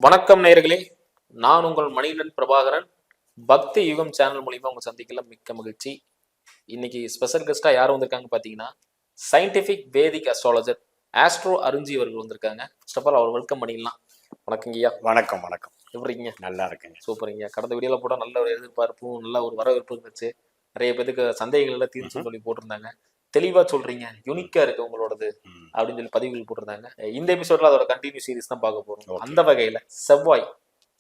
வணக்கம் நேயர்களே, நான் உங்கள் மணிகண்டன் பிரபாகரன். பக்தி யுகம் சேனல் மூலியமா உங்க சந்திக்கல மிக்க மகிழ்ச்சி. இன்னைக்கு ஸ்பெஷல் கெஸ்டா யாரும் வந்திருக்காங்க பாத்தீங்கன்னா, சயின்டிபிக் வேதிக் அஸ்ட்ராலஜர் ஆஸ்ட்ரோ அருஞ்சி அவர்கள் வந்திருக்காங்க. ஃபர்ஸ்ட் ஆஃப் ஆல் அவர் வெல்கம் பண்ணிடலாம். வணக்கங்கய்யா. வணக்கம் வணக்கம். எப்படி இருக்கீங்க? நல்லா இருக்குங்க. சூப்பருங்கய்யா. கடந்த வீடியோல போட நல்ல ஒரு எதிர்பார்ப்பும் நல்ல ஒரு வரவேற்பு இருந்துச்சு. நிறைய பேருக்கு சந்தேகங்கள் எல்லாம் தீர்த்து சொல்லி போட்டிருந்தாங்க. தெளிவா சொல்றீங்க, யூனிக்கா இருக்கு உங்களோடது அப்படின்னு சொல்லி பதிவுகள் போட்டிருந்தாங்க. இந்த எபிசோட்ல அதோட கண்டினியூ சீரிஸ் தான் பார்க்க போறோம். அந்த வகையில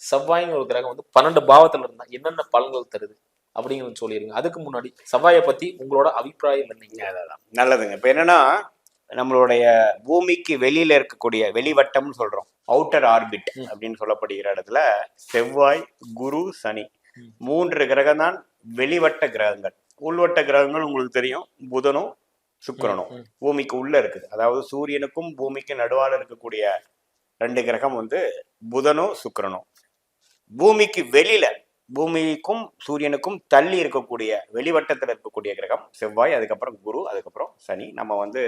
செவ்வாய்னு ஒரு கிரகம் வந்து 12 பாவத்துல இருந்தா என்னென்ன பலன்கள் தருது அப்படிங்கிறது சொல்லிருங்க. அதுக்கு முன்னாடி செவ்வாயை பத்தி உங்களோட அபிப்பிராயம் என்னங்க? நல்லதுங்க. இப்ப என்னன்னா, நம்மளுடைய பூமிக்கு வெளியில இருக்கக்கூடிய வெளிவட்டம்னு சொல்றோம், அவுட்டர் ஆர்பிட் அப்படின்னு சொல்லப்படுகிற இடத்துல செவ்வாய், குரு, சனி 3 கிரகம் தான் வெளிவட்ட கிரகங்கள். உள்வட்ட கிரகங்கள் உங்களுக்கு தெரியும், புதனும் சுக்கிரனும் பூமிக்கு உள்ள இருக்குது. அதாவது சூரியனுக்கும் பூமிக்கு நடுவால இருக்கக்கூடிய 2 கிரகம் வந்து புதனும் சுக்கிரனும். பூமிக்கு வெளியில, பூமிக்கும் சூரியனுக்கும் தள்ளி இருக்கக்கூடிய வெளிவட்டத்தில் இருக்கக்கூடிய கிரகம் செவ்வாய், அதுக்கப்புறம் குரு, அதுக்கப்புறம் சனி. நம்ம வந்து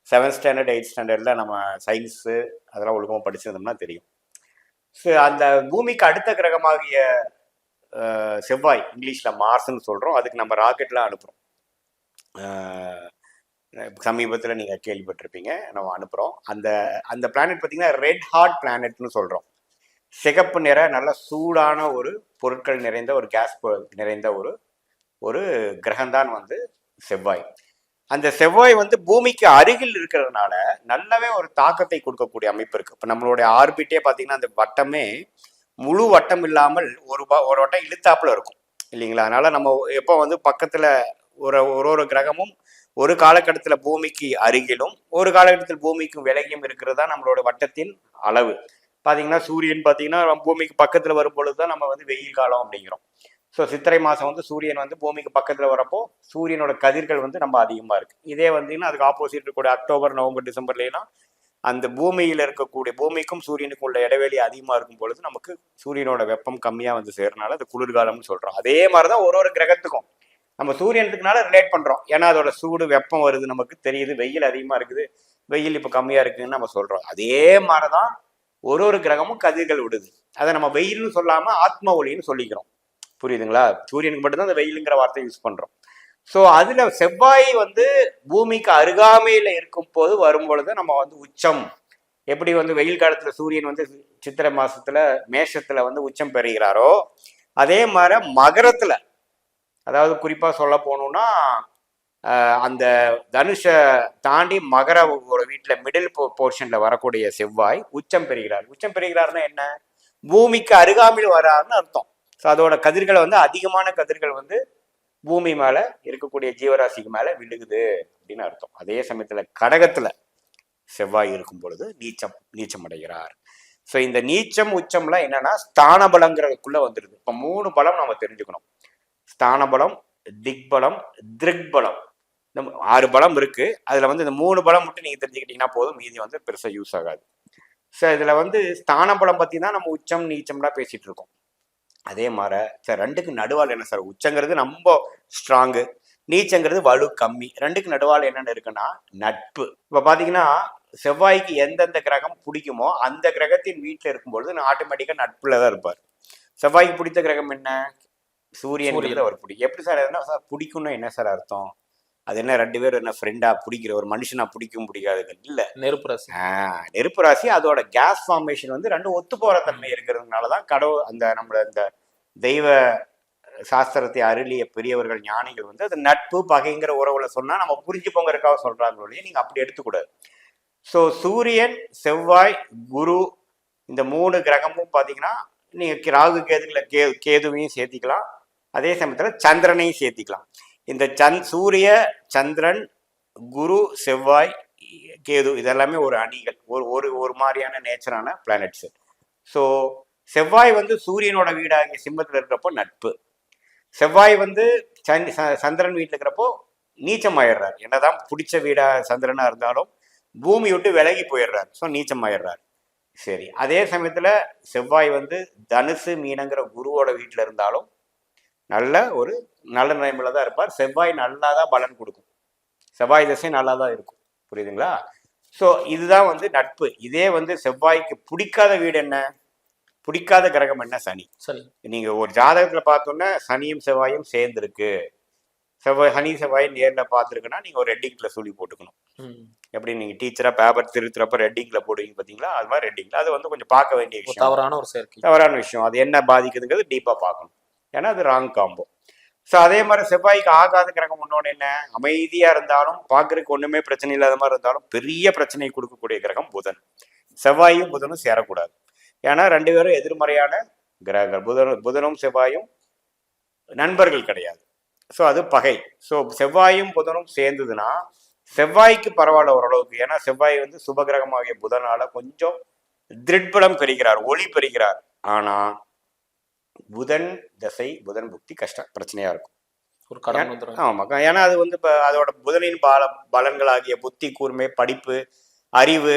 7th ஸ்டாண்டர்ட் 8th ஸ்டாண்டர்ட்ல நம்ம சயின்ஸு அதெல்லாம் ஒழுக்கமாக படிச்சிருந்தோம்னா தெரியும். ஸோ அந்த பூமிக்கு அடுத்த கிரகமாகிய செவ்வாய், இங்கிலீஷ்ல மார்ஸ்ன்னு சொல்றோம், அதுக்கு நம்ம ராக்கெட்ல அனுப்புறோம். சமீபத்தில் நீங்கள் கேள்விப்பட்டிருப்பீங்க, நம்ம அனுப்புகிறோம். அந்த பிளானட் பார்த்தீங்கன்னா ரெட் ஹாட் பிளானட்னு சொல்கிறோம். சிகப்பு நிற நல்ல சூடான ஒரு பொருட்கள் நிறைந்த ஒரு கேஸ் நிறைந்த ஒரு கிரகம்தான் வந்து செவ்வாய். அந்த செவ்வாய் வந்து பூமிக்கு அருகில் இருக்கிறதுனால நல்லாவே ஒரு தாக்கத்தை கொடுக்கக்கூடிய அமைப்பு இருக்கு. இப்போ நம்மளுடைய ஆர்பிட்டே பார்த்தீங்கன்னா அந்த வட்டமே முழு வட்டம் இல்லாமல் ஒரு வட்டம் இழுத்தாப்புல இருக்கும் இல்லைங்களா? அதனால நம்ம எப்போ வந்து பக்கத்துல ஒரு கிரகமும் ஒரு காலகட்டத்தில் பூமிக்கு அருகிலும் ஒரு காலகட்டத்தில் பூமிக்கும் விலகியும் இருக்கிறது தான் நம்மளோட வட்டத்தின் அளவு. பார்த்தீங்கன்னா சூரியன் பார்த்தீங்கன்னா பூமிக்கு பக்கத்தில் வரும் பொழுது தான் நம்ம வந்து வெயில் காலம் அப்படிங்கிறோம். ஸோ சித்திரை மாதம் வந்து சூரியன் வந்து பூமிக்கு பக்கத்தில் வரப்போ சூரியனோட கதிர்கள் வந்து நம்ம அதிகமாக இருக்கு. இதே வந்தீங்கன்னா அதுக்கு ஆப்போசிட் இருக்கக்கூடிய அக்டோபர், நவம்பர், டிசம்பர்லாம் அந்த பூமியில் இருக்கக்கூடிய பூமிக்கும் சூரியனுக்கும் உள்ள இடைவெளி அதிகமாக இருக்கும் பொழுது நமக்கு சூரியனோட வெப்பம் கம்மியாக வந்து சேர்றதுனால அது குளிர்காலம்னு சொல்கிறோம். அதே மாதிரி தான் ஒரு கிரகத்துக்கும் நம்ம சூரியனுக்குனால ரிலேட் பண்ணுறோம். ஏன்னா அதோட சூடு வெப்பம் வருது, நமக்கு தெரியுது. வெயில் அதிகமாக இருக்குது, வெயில் இப்போ கம்மியாக இருக்குதுன்னு நம்ம சொல்கிறோம். அதே மாதிரி தான் ஒரு கிரகமும் கதிர்கள் விடுது. அதை நம்ம வெயில்னு சொல்லாமல் ஆத்ம ஒளின்னு சொல்லிக்கிறோம். புரியுதுங்களா? சூரியனுக்கு மட்டும்தான் அந்த வெயிலுங்கிற வார்த்தையை யூஸ் பண்ணுறோம். ஸோ அதில் செவ்வாய் வந்து பூமிக்கு அருகாமையில் இருக்கும் போது வரும்பொழுது நம்ம வந்து உச்சம், எப்படி வந்து வெயில் காலத்தில் சூரியன் வந்து சித்திரை மாசத்துல மேஷத்துல வந்து உச்சம் பெறுகிறாரோ, அதே மாதிரி மகரத்துல, அதாவது குறிப்பாக சொல்ல போனோம்னா அந்த தனுஷை தாண்டி மகர ஒரு வீட்டில் மிடில் போர்ஷன்ல வரக்கூடிய செவ்வாய் உச்சம் பெறுகிறார். உச்சம் பெறுகிறாருன்னா என்ன? பூமிக்கு அருகாமையில் வராருன்னு அர்த்தம். ஸோ அதோட கதிர்களை வந்து அதிகமான கதிர்கள் வந்து பூமி மேல இருக்கக்கூடிய ஜீவராசிக்கு மேல விழுகுது அப்படின்னு அர்த்தம். அதே சமயத்துல கடகத்துல செவ்வாய் இருக்கும் பொழுது நீச்சம் அடைகிறார். ஸோ இந்த நீச்சம் உச்சம்லாம் என்னன்னா ஸ்தான பலங்கிறதுக்குள்ள வந்துடுது. இப்போ 3 பலம் நம்ம தெரிஞ்சுக்கணும். ஸ்தான பலம், திக்பலம், திருக்பலம். இந்த 6 பலம் இருக்கு. அதுல வந்து இந்த 3 பலம் மட்டும் நீங்க தெரிஞ்சுக்கிட்டீங்கன்னா போதும், மீதி வந்து பெருசா யூஸ் ஆகாது. ஸோ இதுல வந்து ஸ்தான பலம் பத்தி தான் நம்ம உச்சம் நீச்சம்லாம் பேசிட்டு இருக்கோம். அதே மாதிரி சார் 2க்கு நடுவால் என்ன சார்? உச்சங்கிறது ரொம்ப ஸ்ட்ராங்கு, நீச்சங்கிறது வலு கம்மி. 2க்கு நடுவால் என்னென்ன இருக்குன்னா நட்பு. இப்போ பார்த்தீங்கன்னா செவ்வாய்க்கு எந்தெந்த கிரகம் பிடிக்குமோ அந்த கிரகத்தின் வீட்டில் இருக்கும்பொழுது ஆட்டோமேட்டிக்காக நட்புல தான் இருப்பார். செவ்வாய்க்கு பிடித்த கிரகம் என்ன? சூரியன். அவர் பிடிக்கும். எப்படி சார்? என்ன சார் பிடிக்கும்னா என்ன சார் அர்த்தம்? அது என்ன 2 பேரும் என்ன ஃப்ரெண்டா பிடிக்கிற ஒரு மனுஷனா பிடிக்கும் பிடிக்காது இல்ல. நெருப்பு ராசி. நெருப்பு ராசி. அதோட கேஸ் ஃபார்மேஷன் வந்து 2 ஒத்து போற தன்மை இருக்கிறதுனாலதான் கடவுள் அந்த நம்மள இந்த தெய்வ சாஸ்திரத்தை அருளிய பெரியவர்கள் ஞானிகள் வந்து அது நட்பு பகைங்கிற உறவுல சொன்னா நம்ம புரிஞ்சுப்போங்கிறதுக்காக சொல்றாங்க ஒழிய நீங்க அப்படி எடுத்துக்கூடாது. ஸோ சூரியன், செவ்வாய், குரு இந்த 3 கிரகமும் பார்த்தீங்கன்னா நீங்க ராகு கேதுல கேதுவையும் சேர்த்திக்கலாம், அதே சமயத்துல சந்திரனையும் சேர்த்திக்கலாம். இந்த சூரிய, சந்திரன், குரு, செவ்வாய், கேது இதெல்லாமே ஒரு அணிகள், ஒரு மாதிரியான நேச்சரான பிளானட்ஸ். ஸோ செவ்வாய் வந்து சூரியனோட வீடாகிய சிம்மத்தில் இருக்கிறப்போ நட்பு. செவ்வாய் வந்து சந்திரன் வீட்டில் இருக்கிறப்போ நீச்சம் ஆயிடுறாரு. என்னதான் பிடிச்ச வீடா சந்திரனா இருந்தாலும் பூமி விட்டு விலகி போயிடுறாரு. ஸோ நீச்சம் ஆயிடுறாரு. சரி, அதே சமயத்துல செவ்வாய் வந்து தனுசு மீனங்கிற குருவோட வீட்டில் இருந்தாலும் நல்ல நிலைமையில தான் இருப்பார். செவ்வாய் நல்லாதான் பலன் கொடுக்கும். செவ்வாய் திசை நல்லா தான் இருக்கும். புரியுதுங்களா? ஸோ இதுதான் வந்து நட்பு. இதே வந்து செவ்வாய்க்கு பிடிக்காத வீடு என்ன? பிடிக்காத கிரகம் என்ன? சனி. சரி. நீங்க ஒரு ஜாதகத்துல பார்த்தோன்னா சனியும் செவ்வாயும் சேர்ந்துருக்கு, சனி செவ்வாய் நேரில் பார்த்துருக்குன்னா நீங்க ஒரு ரெட்டிங்ல சொல்லி போட்டுக்கணும். எப்படி நீங்க டீச்சரா பேப்பர் திருத்துறப்ப ரெட்டிங்ல போடுவீங்க பாத்தீங்களா, அது மாதிரி ரெட்டிங்ல அது வந்து கொஞ்சம் பார்க்க வேண்டிய விஷயம், தவறான ஒரு சேர்க்கை, தவறான விஷயம். அது என்ன பாதிக்குதுங்கிறது டீப்பா பார்க்கணும், ஏன்னா அது ராங் காம்போ. ஸோ அதே மாதிரி செவ்வாய்க்கு ஆகாத கிரகம் ஒன்னொன்று என்ன? அமைதியா இருந்தாலும் பார்க்கறதுக்கு ஒண்ணுமே பிரச்சனை இல்லாத மாதிரி இருந்தாலும் பெரிய பிரச்சனை கொடுக்கக்கூடிய கிரகம் புதன். செவ்வாயும் புதனும் சேரக்கூடாது, ஏன்னா ரெண்டு பேரும் எதிர்மறையான கிரகங்கள். புதனும் செவ்வாயும் நண்பர்கள் கிடையாது, ஸோ அது பகை. ஸோ செவ்வாயும் புதனும் சேர்ந்ததுன்னா செவ்வாய்க்கு பரவாயில்ல ஓரளவுக்கு, ஏன்னா செவ்வாய் வந்து சுபகிரகமாகிய புதனால கொஞ்சம் திருட்பலம் பெறுகிறார், ஒளி பெறுகிறார். ஆனா புதன் தசை புதன் புக்தி கஷ்டம், பிரச்சனையா இருக்கும். ஒரு கடன் வந்துரும். ஆமா, ஏன்னா அது வந்து இப்போ அதோட புதனின் பலன்களாகிய புத்தி கூர்மை, படிப்பு, அறிவு,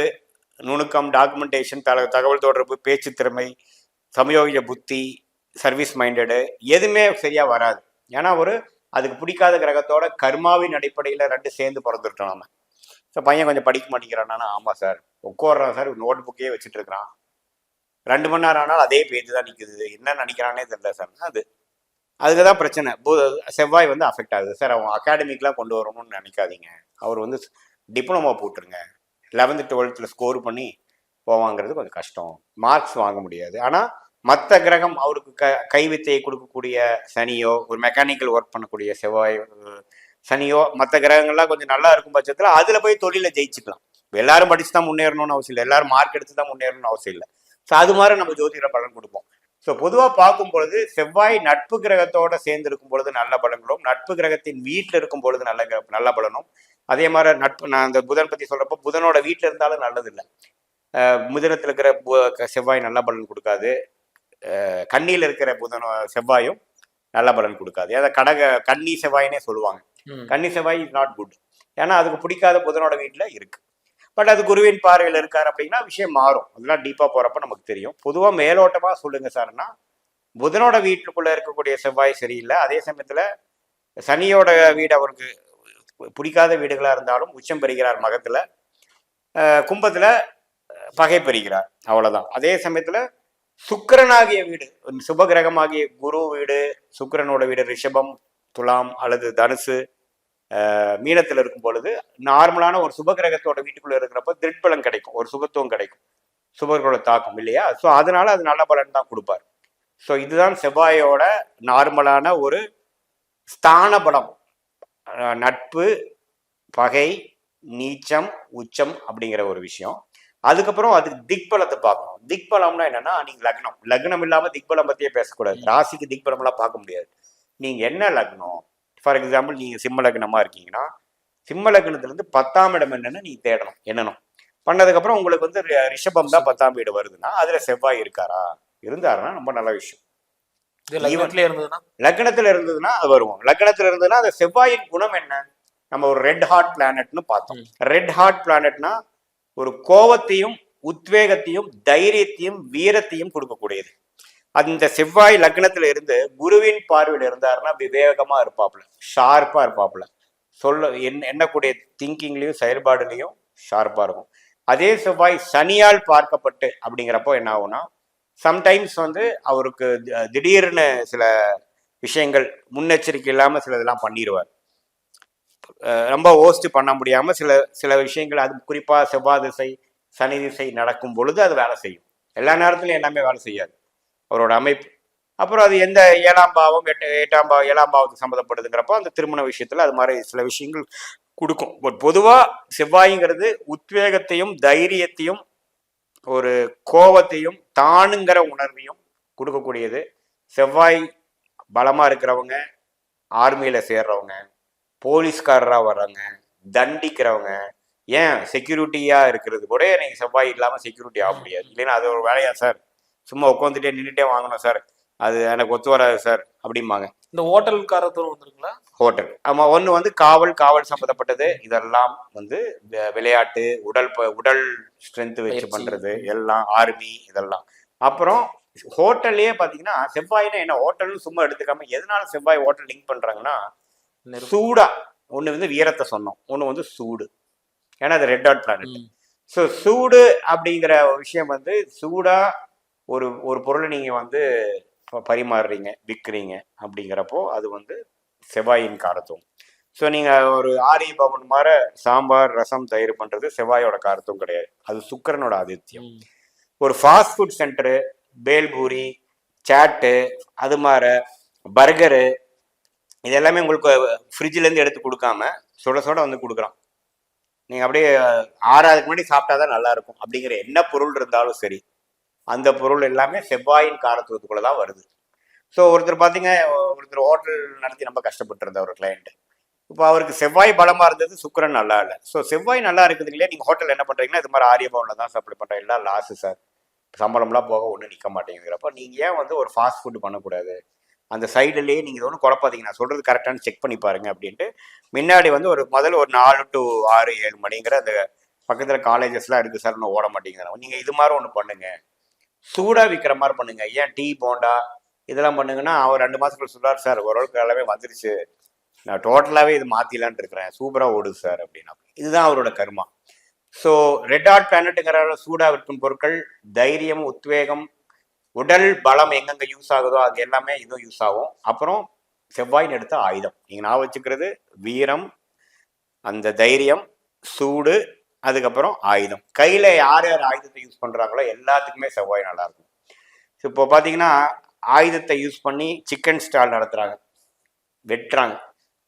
நுணுக்கம், டாக்குமெண்டேஷன், தகவல் தொடர்பு, பேச்சு திறமை, சமயோகித புத்தி, சர்வீஸ் மைண்டடு எதுவுமே சரியா வராது. ஏன்னா அதுக்கு பிடிக்காத கிரகத்தோட கர்மாவின் அடிப்படையில் ரெண்டு சேர்ந்து பிறந்துட்டோம் நம்ம. ஸோ பையன் கொஞ்சம் படிக்க மாட்டேங்கிறான்னா, ஆமா சார் உட்காடுறான் சார், நோட் புக்கே வச்சுட்டு இருக்கிறான், 2 மணி நேரம் ஆனாலும் அதே பேஜ் தான் நிற்குது, என்ன நினைக்கிறானே தெரியல சார். அதுக்கு தான் பிரச்சனை. செவ்வாய் வந்து அஃபெக்ட் ஆகுது சார். அவன் அகாடமிக்லாம் கொண்டு வரணும்னு நினைக்காதீங்க, அவர் வந்து டிப்ளமோ போட்டுருங்க, 11th 12th ஸ்கோர் பண்ணி போவாங்கிறது கொஞ்சம் கஷ்டம், மார்க்ஸ் வாங்க முடியாது. ஆனால் மற்ற கிரகம் அவருக்கு கைவித்தையை கொடுக்கக்கூடிய சனியோ, ஒரு மெக்கானிக்கல் ஒர்க் பண்ணக்கூடிய செவ்வாய் சனியோ, மற்ற கிரகங்கள்லாம் கொஞ்சம் நல்லா இருக்கும் பட்சத்தில் அதில் போய் தொழிலை ஜெயிச்சுக்கலாம். எல்லாரும் படிச்சு தான் முன்னேறணும்னு அவசியம் இல்லை, எல்லாரும் மார்க் எடுத்து தான் முன்னேறணும்னு அவசியம் இல்லை. ஸோ அது மாதிரி நம்ம ஜோதிட பலன் கொடுப்போம். ஸோ பொதுவாக பார்க்கும் பொழுது செவ்வாய் நட்பு கிரகத்தோட சேர்ந்து இருக்கும் பொழுது நல்ல பலன்களும், நட்பு கிரகத்தின் வீட்டில் இருக்கும் பொழுது நல்ல பலனும். அதே மாதிரி நட்பு, நான் அந்த புதன் பற்றி சொல்றப்போ புதனோட வீட்டில் இருந்தாலும் நல்லது இல்லை. மிதுனத்தில் இருக்கிற செவ்வாய் நல்ல பலன் கொடுக்காது, கன்னியில் இருக்கிற செவ்வாயும் நல்ல பலன் கொடுக்காது. ஏதாவது கன்னி செவ்வாயினே சொல்லுவாங்க. கன்னி செவ்வாய் இஸ் நாட் குட், ஏன்னா அதுக்கு பிடிக்காத புதனோட வீட்டில் இருக்கு. பட் அது குருவின் பார்வையில் இருக்காரு அப்படின்னா விஷயம் மாறும். அதெல்லாம் டீப்பா போறப்ப நமக்கு தெரியும். பொதுவா மேலோட்டமா சொல்லுங்க சார்னா, புதனோட வீட்டுக்குள்ள இருக்கக்கூடிய செவ்வாய் சரியில்லை. அதே சமயத்துல சனியோட வீடு அவருக்கு பிடிக்காத வீடுகளா இருந்தாலும் உச்சம் பெறுகிறார் மகத்துல, கும்பத்துல பகை பெறுகிறார், அவ்வளவுதான். அதே சமயத்துல சுக்கிரனாகிய வீடு, சுபகிரகமாகிய குரு வீடு, சுக்கிரனோட வீடு ரிஷபம், துலாம் அல்லது தனுசு, மீனத்தில் இருக்கும் பொழுது நார்மலான ஒரு சுபகிரகத்தோட வீட்டுக்குள்ள இருக்கிறப்ப திருட்பலம் கிடைக்கும், ஒரு சுபத்துவம் கிடைக்கும், சுபர்களோட தாக்கம் இல்லையா. ஸோ அதனால அது நல்ல பலன் தான் கொடுப்பார். ஸோ இதுதான் செவ்வாயோட நார்மலான ஒரு ஸ்தான பலம். நட்பு, பகை, நீச்சம், உச்சம் அப்படிங்கிற ஒரு விஷயம். அதுக்கப்புறம் அதுக்கு திக்பலத்தை பார்க்கணும். திக்பலம்னா என்னன்னா, நீங்க லக்னம் இல்லாம திக்பலம் பத்தியே பேசக்கூடாது. ராசிக்கு திக்பலம் எல்லாம் பார்க்க முடியாது. நீங்க என்ன லக்னம், ஃபார் எக்ஸாம்பிள் நீங்க சிம்ம லக்னமா இருக்கீங்கன்னா சிம்ம லக்னத்துல இருந்து 10ஆம் இடம் என்னன்னு நீ தேடணும், என்னணும் பண்ணதுக்கப்புறம் உங்களுக்கு வந்து ரிஷபம் தான் 10ஆம் வீடு வருதுன்னா அதுல செவ்வாய் இருந்தாருன்னா ரொம்ப நல்ல விஷயம். லக்னத்துல இருந்ததுன்னா அது வருவோம். லக்னத்துல இருந்ததுன்னா அந்த செவ்வாயின் குணம் என்ன? நம்ம ஒரு ரெட் ஹார்ட் பிளானட்னு பார்த்தோம். ரெட் ஹார்ட் பிளானட்னா ஒரு கோபத்தையும் உத்வேகத்தையும் தைரியத்தையும் வீரத்தையும் கொடுக்கக்கூடியது. அந்த செவ்வாய் லக்னத்துல இருந்து குருவின் பார்வையில் இருந்தாருன்னா விவேகமா இருப்பாப்புல, ஷார்ப்பா இருப்பாப்புல, எண்ணக்கூடிய திங்கிங்லயும் செயல்பாடுலையும் ஷார்ப்பா இருக்கும். அதே செவ்வாய் சனியால் பார்க்கப்பட்டு அப்படிங்கிறப்போ என்ன ஆகும்னா, சம்டைம்ஸ் வந்து அவருக்கு திடீர்னு சில விஷயங்கள் முன்னெச்சரிக்கை இல்லாம சில இதெல்லாம் பண்ணிடுவார். ரொம்ப ஓஸ்ட் பண்ண முடியாம சில விஷயங்கள், அது குறிப்பா செவ்வாய் திசை சனி திசை நடக்கும் பொழுது அது வேலை செய்யும். எல்லா நேரத்திலும் எல்லாமே வேலை செய்யாது அவரோட அமைப்பு. அப்புறம் அது எந்த 7ஆம் பாவம் 8ஆம் பாவம் 7ஆம் பாவத்துக்கு சம்மந்தப்படுதுங்கிறப்போ அந்த திருமண விஷயத்துல அது மாதிரி சில விஷயங்கள் கொடுக்கும். பட் பொதுவா செவ்வாய்ங்கிறது உத்வேகத்தையும் தைரியத்தையும் ஒரு கோபத்தையும் தானுங்கிற உணர்வையும் கொடுக்கக்கூடியது. செவ்வாய் பலமா இருக்கிறவங்க, ஆர்மியில சேர்றவங்க, போலீஸ்காரரா வர்றவங்க, தண்டிக்கிறவங்க, ஏன் செக்யூரிட்டியா இருக்கிறது கூட நீங்க செவ்வாய் இல்லாம செக்யூரிட்டி ஆக முடியாது. இல்லைன்னா அது ஒரு வேலையா சார், சும்மா உட்காந்துட்டே நின்றுட்டே வாங்கணும் சார், அது எனக்கு ஒத்து வராது சார் அப்படிம்பாங்க. இந்த ஹோட்டல்காரத்தூர் வந்துருங்களா? ஹோட்டல், ஆமா. ஒன்று வந்து காவல் சம்மந்தப்பட்டது, இதெல்லாம் வந்து விளையாட்டு, உடல் ஸ்ட்ரென்த் வச்சு பண்றது எல்லாம், ஆர்மி இதெல்லாம். அப்புறம் ஹோட்டல்லையே பாத்தீங்கன்னா செவ்வாய்னா என்ன, ஹோட்டல்னு சும்மா எடுத்துக்காம எதனால செவ்வாய் ஹோட்டல் லிங்க் பண்றாங்கன்னா, சூடா ஒண்ணு வந்து வீரத்தை சொன்னோம், ஒண்ணு வந்து சூடு, ஏன்னா அது ரெட் ஹாட் பிளானட். ஸோ சூடு அப்படிங்கிற விஷயம் வந்து சூடா ஒரு ஒரு பொருளை நீங்கள் வந்து பரிமாறுறீங்க, விற்கிறீங்க அப்படிங்கிறப்போ அது வந்து செவ்வாயின் காரத்துவம். ஸோ நீங்கள் ஒரு ஆரிய பவன் மாதிரி சாம்பார் ரசம் தயிர் பண்ணுறது செவ்வாயோட காரத்துவம் கிடையாது, அது சுக்கிரனோட ஆதித்யம். ஒரு ஃபாஸ்ட் ஃபுட் சென்டரு, பேல்பூரி, சாட்டு, அது மாதிரி பர்கரு, இது எல்லாமே உங்களுக்கு ஃப்ரிட்ஜிலேருந்து எடுத்து கொடுக்காம சுட சுட வந்து கொடுக்குறான். நீங்கள் அப்படியே ஆறாவதுக்கு முன்னாடி சாப்பிட்டாதான் நல்லா இருக்கும் அப்படிங்கிற என்ன பொருள் இருந்தாலும் சரி, அந்த பொருள் எல்லாமே செவ்வாயின் காரத்துவத்துக்குள்ள தான் வருது. ஸோ ஒருத்தர் பார்த்தீங்க, ஒருத்தர் ஹோட்டல் நடத்தி ரொம்ப கஷ்டப்பட்டு இருந்த ஒரு கிளையண்ட், இப்போ அவருக்கு செவ்வாய் பலமாக இருந்தது, சுக்கிரன் நல்லா இல்லை. ஸோ செவ்வாய் நல்லா இருக்குது இல்லையா, நீங்கள் ஹோட்டல் என்ன பண்ணுறீங்கன்னா இது மாதிரி ஆரிய பவனில் தான் சப்ளை பண்ணுறேன், எல்லாம் லாஸு சார், சம்பளம்லாம் போக ஒன்றும் நிற்க மாட்டேங்கிறப்ப நீங்கள் ஏன் வந்து ஒரு ஃபாஸ்ட் ஃபுட் பண்ணக்கூடாது, அந்த சைடுலேயே நீங்கள் ஒன்றும் குழப்பாதீங்க, நான் சொல்கிறது கரெக்டானு செக் பண்ணி பாருங்க அப்படின்ட்டு முன்னாடி வந்து ஒரு முதல்ல ஒரு 4 to 6, 7 மணிங்கிற அந்த பக்கத்தில் காலேஜஸ்லாம் இருக்குது சார், ஒன்றும் ஓட மாட்டேங்கிறாங்க. நீங்கள் இது மாதிரி ஒன்று பண்ணுங்க, சூடாக விற்கிற மாதிரி பண்ணுங்க. ஏன் டீ போண்டா இதெல்லாம் பண்ணுங்கன்னா அவர் 2 மாதத்துக்குள்ள சொல்றாரு, சார் ஓரளவுக்கு எல்லாமே வந்துருச்சு, நான் டோட்டலாகவே இது மாற்றிலான் இருக்கிறேன், சூப்பராக ஓடுது சார் அப்படின்னா. இதுதான் அவரோட கர்மா. ஸோ ரெட் ஹாட் பிளானட்டுங்கிற சூடாக விற்கும் பொருட்கள் தைரியம், உத்வேகம், உடல் பலம் எங்கெங்கே யூஸ் ஆகுதோ அது எல்லாமே இதுவும் யூஸ் ஆகும். அப்புறம் செவ்வாயின் எடுத்த ஆயுதம் நீங்கள் நான் வச்சுக்கிறது வீரம், அந்த தைரியம், சூடு, அதுக்கப்புறம் ஆயுதம். கையில் யார் யார் ஆயுதத்தை யூஸ் பண்ணுறாங்களோ எல்லாத்துக்குமே செவ்வாய் நல்லாயிருக்கும். ஸோ இப்போ பார்த்தீங்கன்னா ஆயுதத்தை யூஸ் பண்ணி சிக்கன் ஸ்டால் நடத்துகிறாங்க, வெட்டுறாங்க,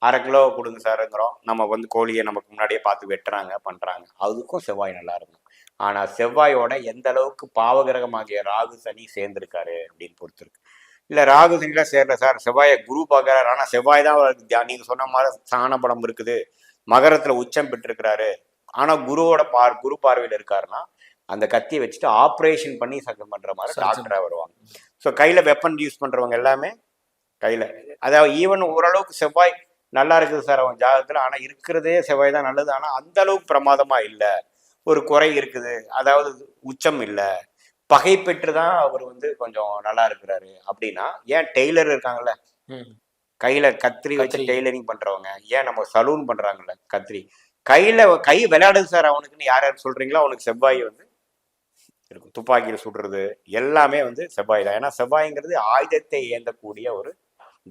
1/2 கிலோ கொடுங்க சாருங்கிறோம், நம்ம வந்து கோழியை நமக்கு முன்னாடியே பார்த்து வெட்டுறாங்க பண்ணுறாங்க, அதுக்கும் செவ்வாய் நல்லா இருக்கும். ஆனால் செவ்வாயோட எந்த அளவுக்கு பாவகிரகமாகிய ராகு சனி சேர்ந்துருக்காரு அப்படின்னு பொறுத்திருக்கு. இல்லை ராகு சனிலாம் சேரல சார், செவ்வாயை குரு பார்க்குறாரு, ஆனால் செவ்வாய் தான் நீங்கள் சொன்ன மாதிரி சாண பலம் இருக்குது, மகரத்தில் உச்சம் பெற்றிருக்கிறாரு, ஆனால் குரு பார்வையில் இருக்காருன்னா அந்த கத்தியை வச்சுட்டு ஆப்ரேஷன் பண்ணி சங்கம் பண்ணுற மாதிரி டாக்டராக வருவாங்க. ஸோ கையில் வெப்பன் யூஸ் பண்ணுறவங்க எல்லாமே கையில், அதாவது ஈவன் ஓரளவுக்கு செவ்வாய் நல்லா இருக்குது சார் அவன் ஜாதகத்தில், ஆனால் இருக்கிறதே செவ்வாய் தான் நல்லது, ஆனால் அந்த அளவுக்கு பிரமாதமாக இல்லை, ஒரு குறை இருக்குது, அதாவது உச்சம் இல்லை, பகை பெற்று தான் அவர் வந்து கொஞ்சம் நல்லா இருக்கிறாரு அப்படின்னா. ஏன் டெய்லர் இருக்காங்கல்ல, கையில கத்திரி வச்சு டெய்லரிங் பண்றவங்க, ஏன் நம்ம சலூன் பண்றாங்கல்ல கத்திரி, கை விளையாடுது சார் அவனுக்குன்னு யார் யார் சொல்றீங்களோ அவனுக்கு செவ்வாய் வந்து இருக்கும். துப்பாக்கியில் சுடுறது எல்லாமே வந்து செவ்வாய் தான். ஏன்னா செவ்வாய்ங்கிறது ஆயுதத்தை ஏந்தக்கூடிய ஒரு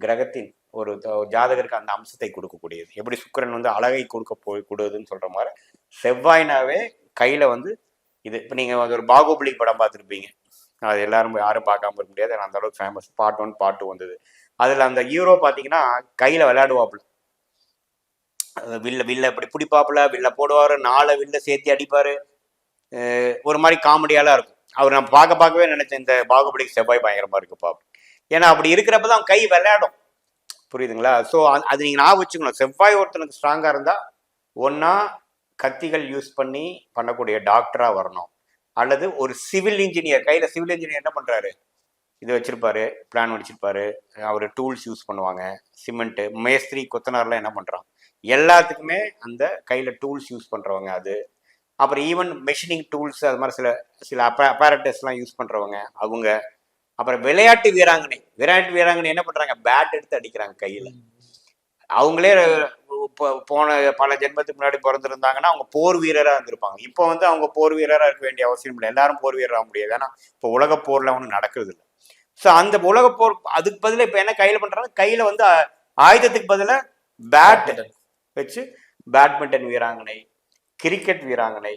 கிரகத்தின் ஒரு ஜாதகருக்கு அந்த அம்சத்தை கொடுக்கக்கூடியது. எப்படி சுக்கிரன் வந்து அழகை கொடுக்குதுன்னு சொல்ற மாதிரி செவ்வாய்னாவே கையில வந்து இது. இப்போ நீங்க ஒரு பாகுபலி படம் பார்த்துருப்பீங்க, அது எல்லாரும் யாரும் பார்க்காம இருக்க முடியாது, ஏன்னா அந்த அளவுக்கு ஃபேமஸ். பார்ட் 1 பார்ட் 2 வந்தது. அதுல அந்த ஹீரோ பாத்தீங்கன்னா கையில விளையாடுவாப்புல, வில்ல இப்படி பிடிப்பாப்புல, வில்ல போடுவாரு, 4 வில்ல சேர்த்து அடிப்பாரு, ஒரு மாதிரி காமெடியாலாம் இருக்கும். அவர் நான் பார்க்கவே நினைச்சேன் இந்த பாகுபலிக்கு செவ்வாய் பயங்கரமா இருக்குப்பா, ஏன்னா அப்படி இருக்கிறப்பதான் அவன் கை விளையாடும், புரியுதுங்களா? ஸோ அது நீங்க நான் வச்சுக்கணும். செவ்வாய் ஒருத்தனுக்கு ஸ்ட்ராங்கா இருந்தா ஒன்னா கத்திகள் யூஸ் பண்ணி பண்ணக்கூடிய டாக்டரா வரணும், அல்லது ஒரு சிவில் இன்ஜினியர். கையில சிவில் இன்ஜினியர் என்ன பண்றாரு, இது வச்சிருப்பாரு, பிளான் வச்சிருப்பாரு, அவர் டூல்ஸ் யூஸ் பண்ணுவாங்க, சிமெண்ட் மேஸ்திரி கொத்தனார்லாம் என்ன பண்றான், எல்லாத்துக்குமே அந்த கையில டூல்ஸ் யூஸ் பண்றவங்க அது. அப்புறம் ஈவன் மெஷினிங் டூல்ஸ் அது மாதிரி சில அப்பாரட்டஸ்லாம் யூஸ் பண்றவங்க அவங்க. அப்புறம் விளையாட்டு வீராங்கனை என்ன பண்றாங்க, பேட் எடுத்து அடிக்கிறாங்க கையில. அவங்களே போன பல ஜென்மத்துக்கு முன்னாடி பிறந்திருந்தாங்கன்னா அவங்க போர் வீரரா இருந்திருப்பாங்க. இப்போ வந்து அவங்க போர் வீரரா இருக்க வேண்டிய அவசியம் இல்லை, எல்லாரும் போர் வீரராக முடியாது, ஏன்னா இப்போ உலக போர்ல ஒன்றும் நடக்கிறது இல்லை. ஸோ அந்த உலக போர் அதுக்கு பதிலாக இப்போ என்ன கையில பண்றாங்க, கையில வந்து ஆயுதத்துக்கு பதிலாக பேட் வச்சு பேட்மிண்டன் வீராங்கனை, கிரிக்கெட் வீராங்கனை,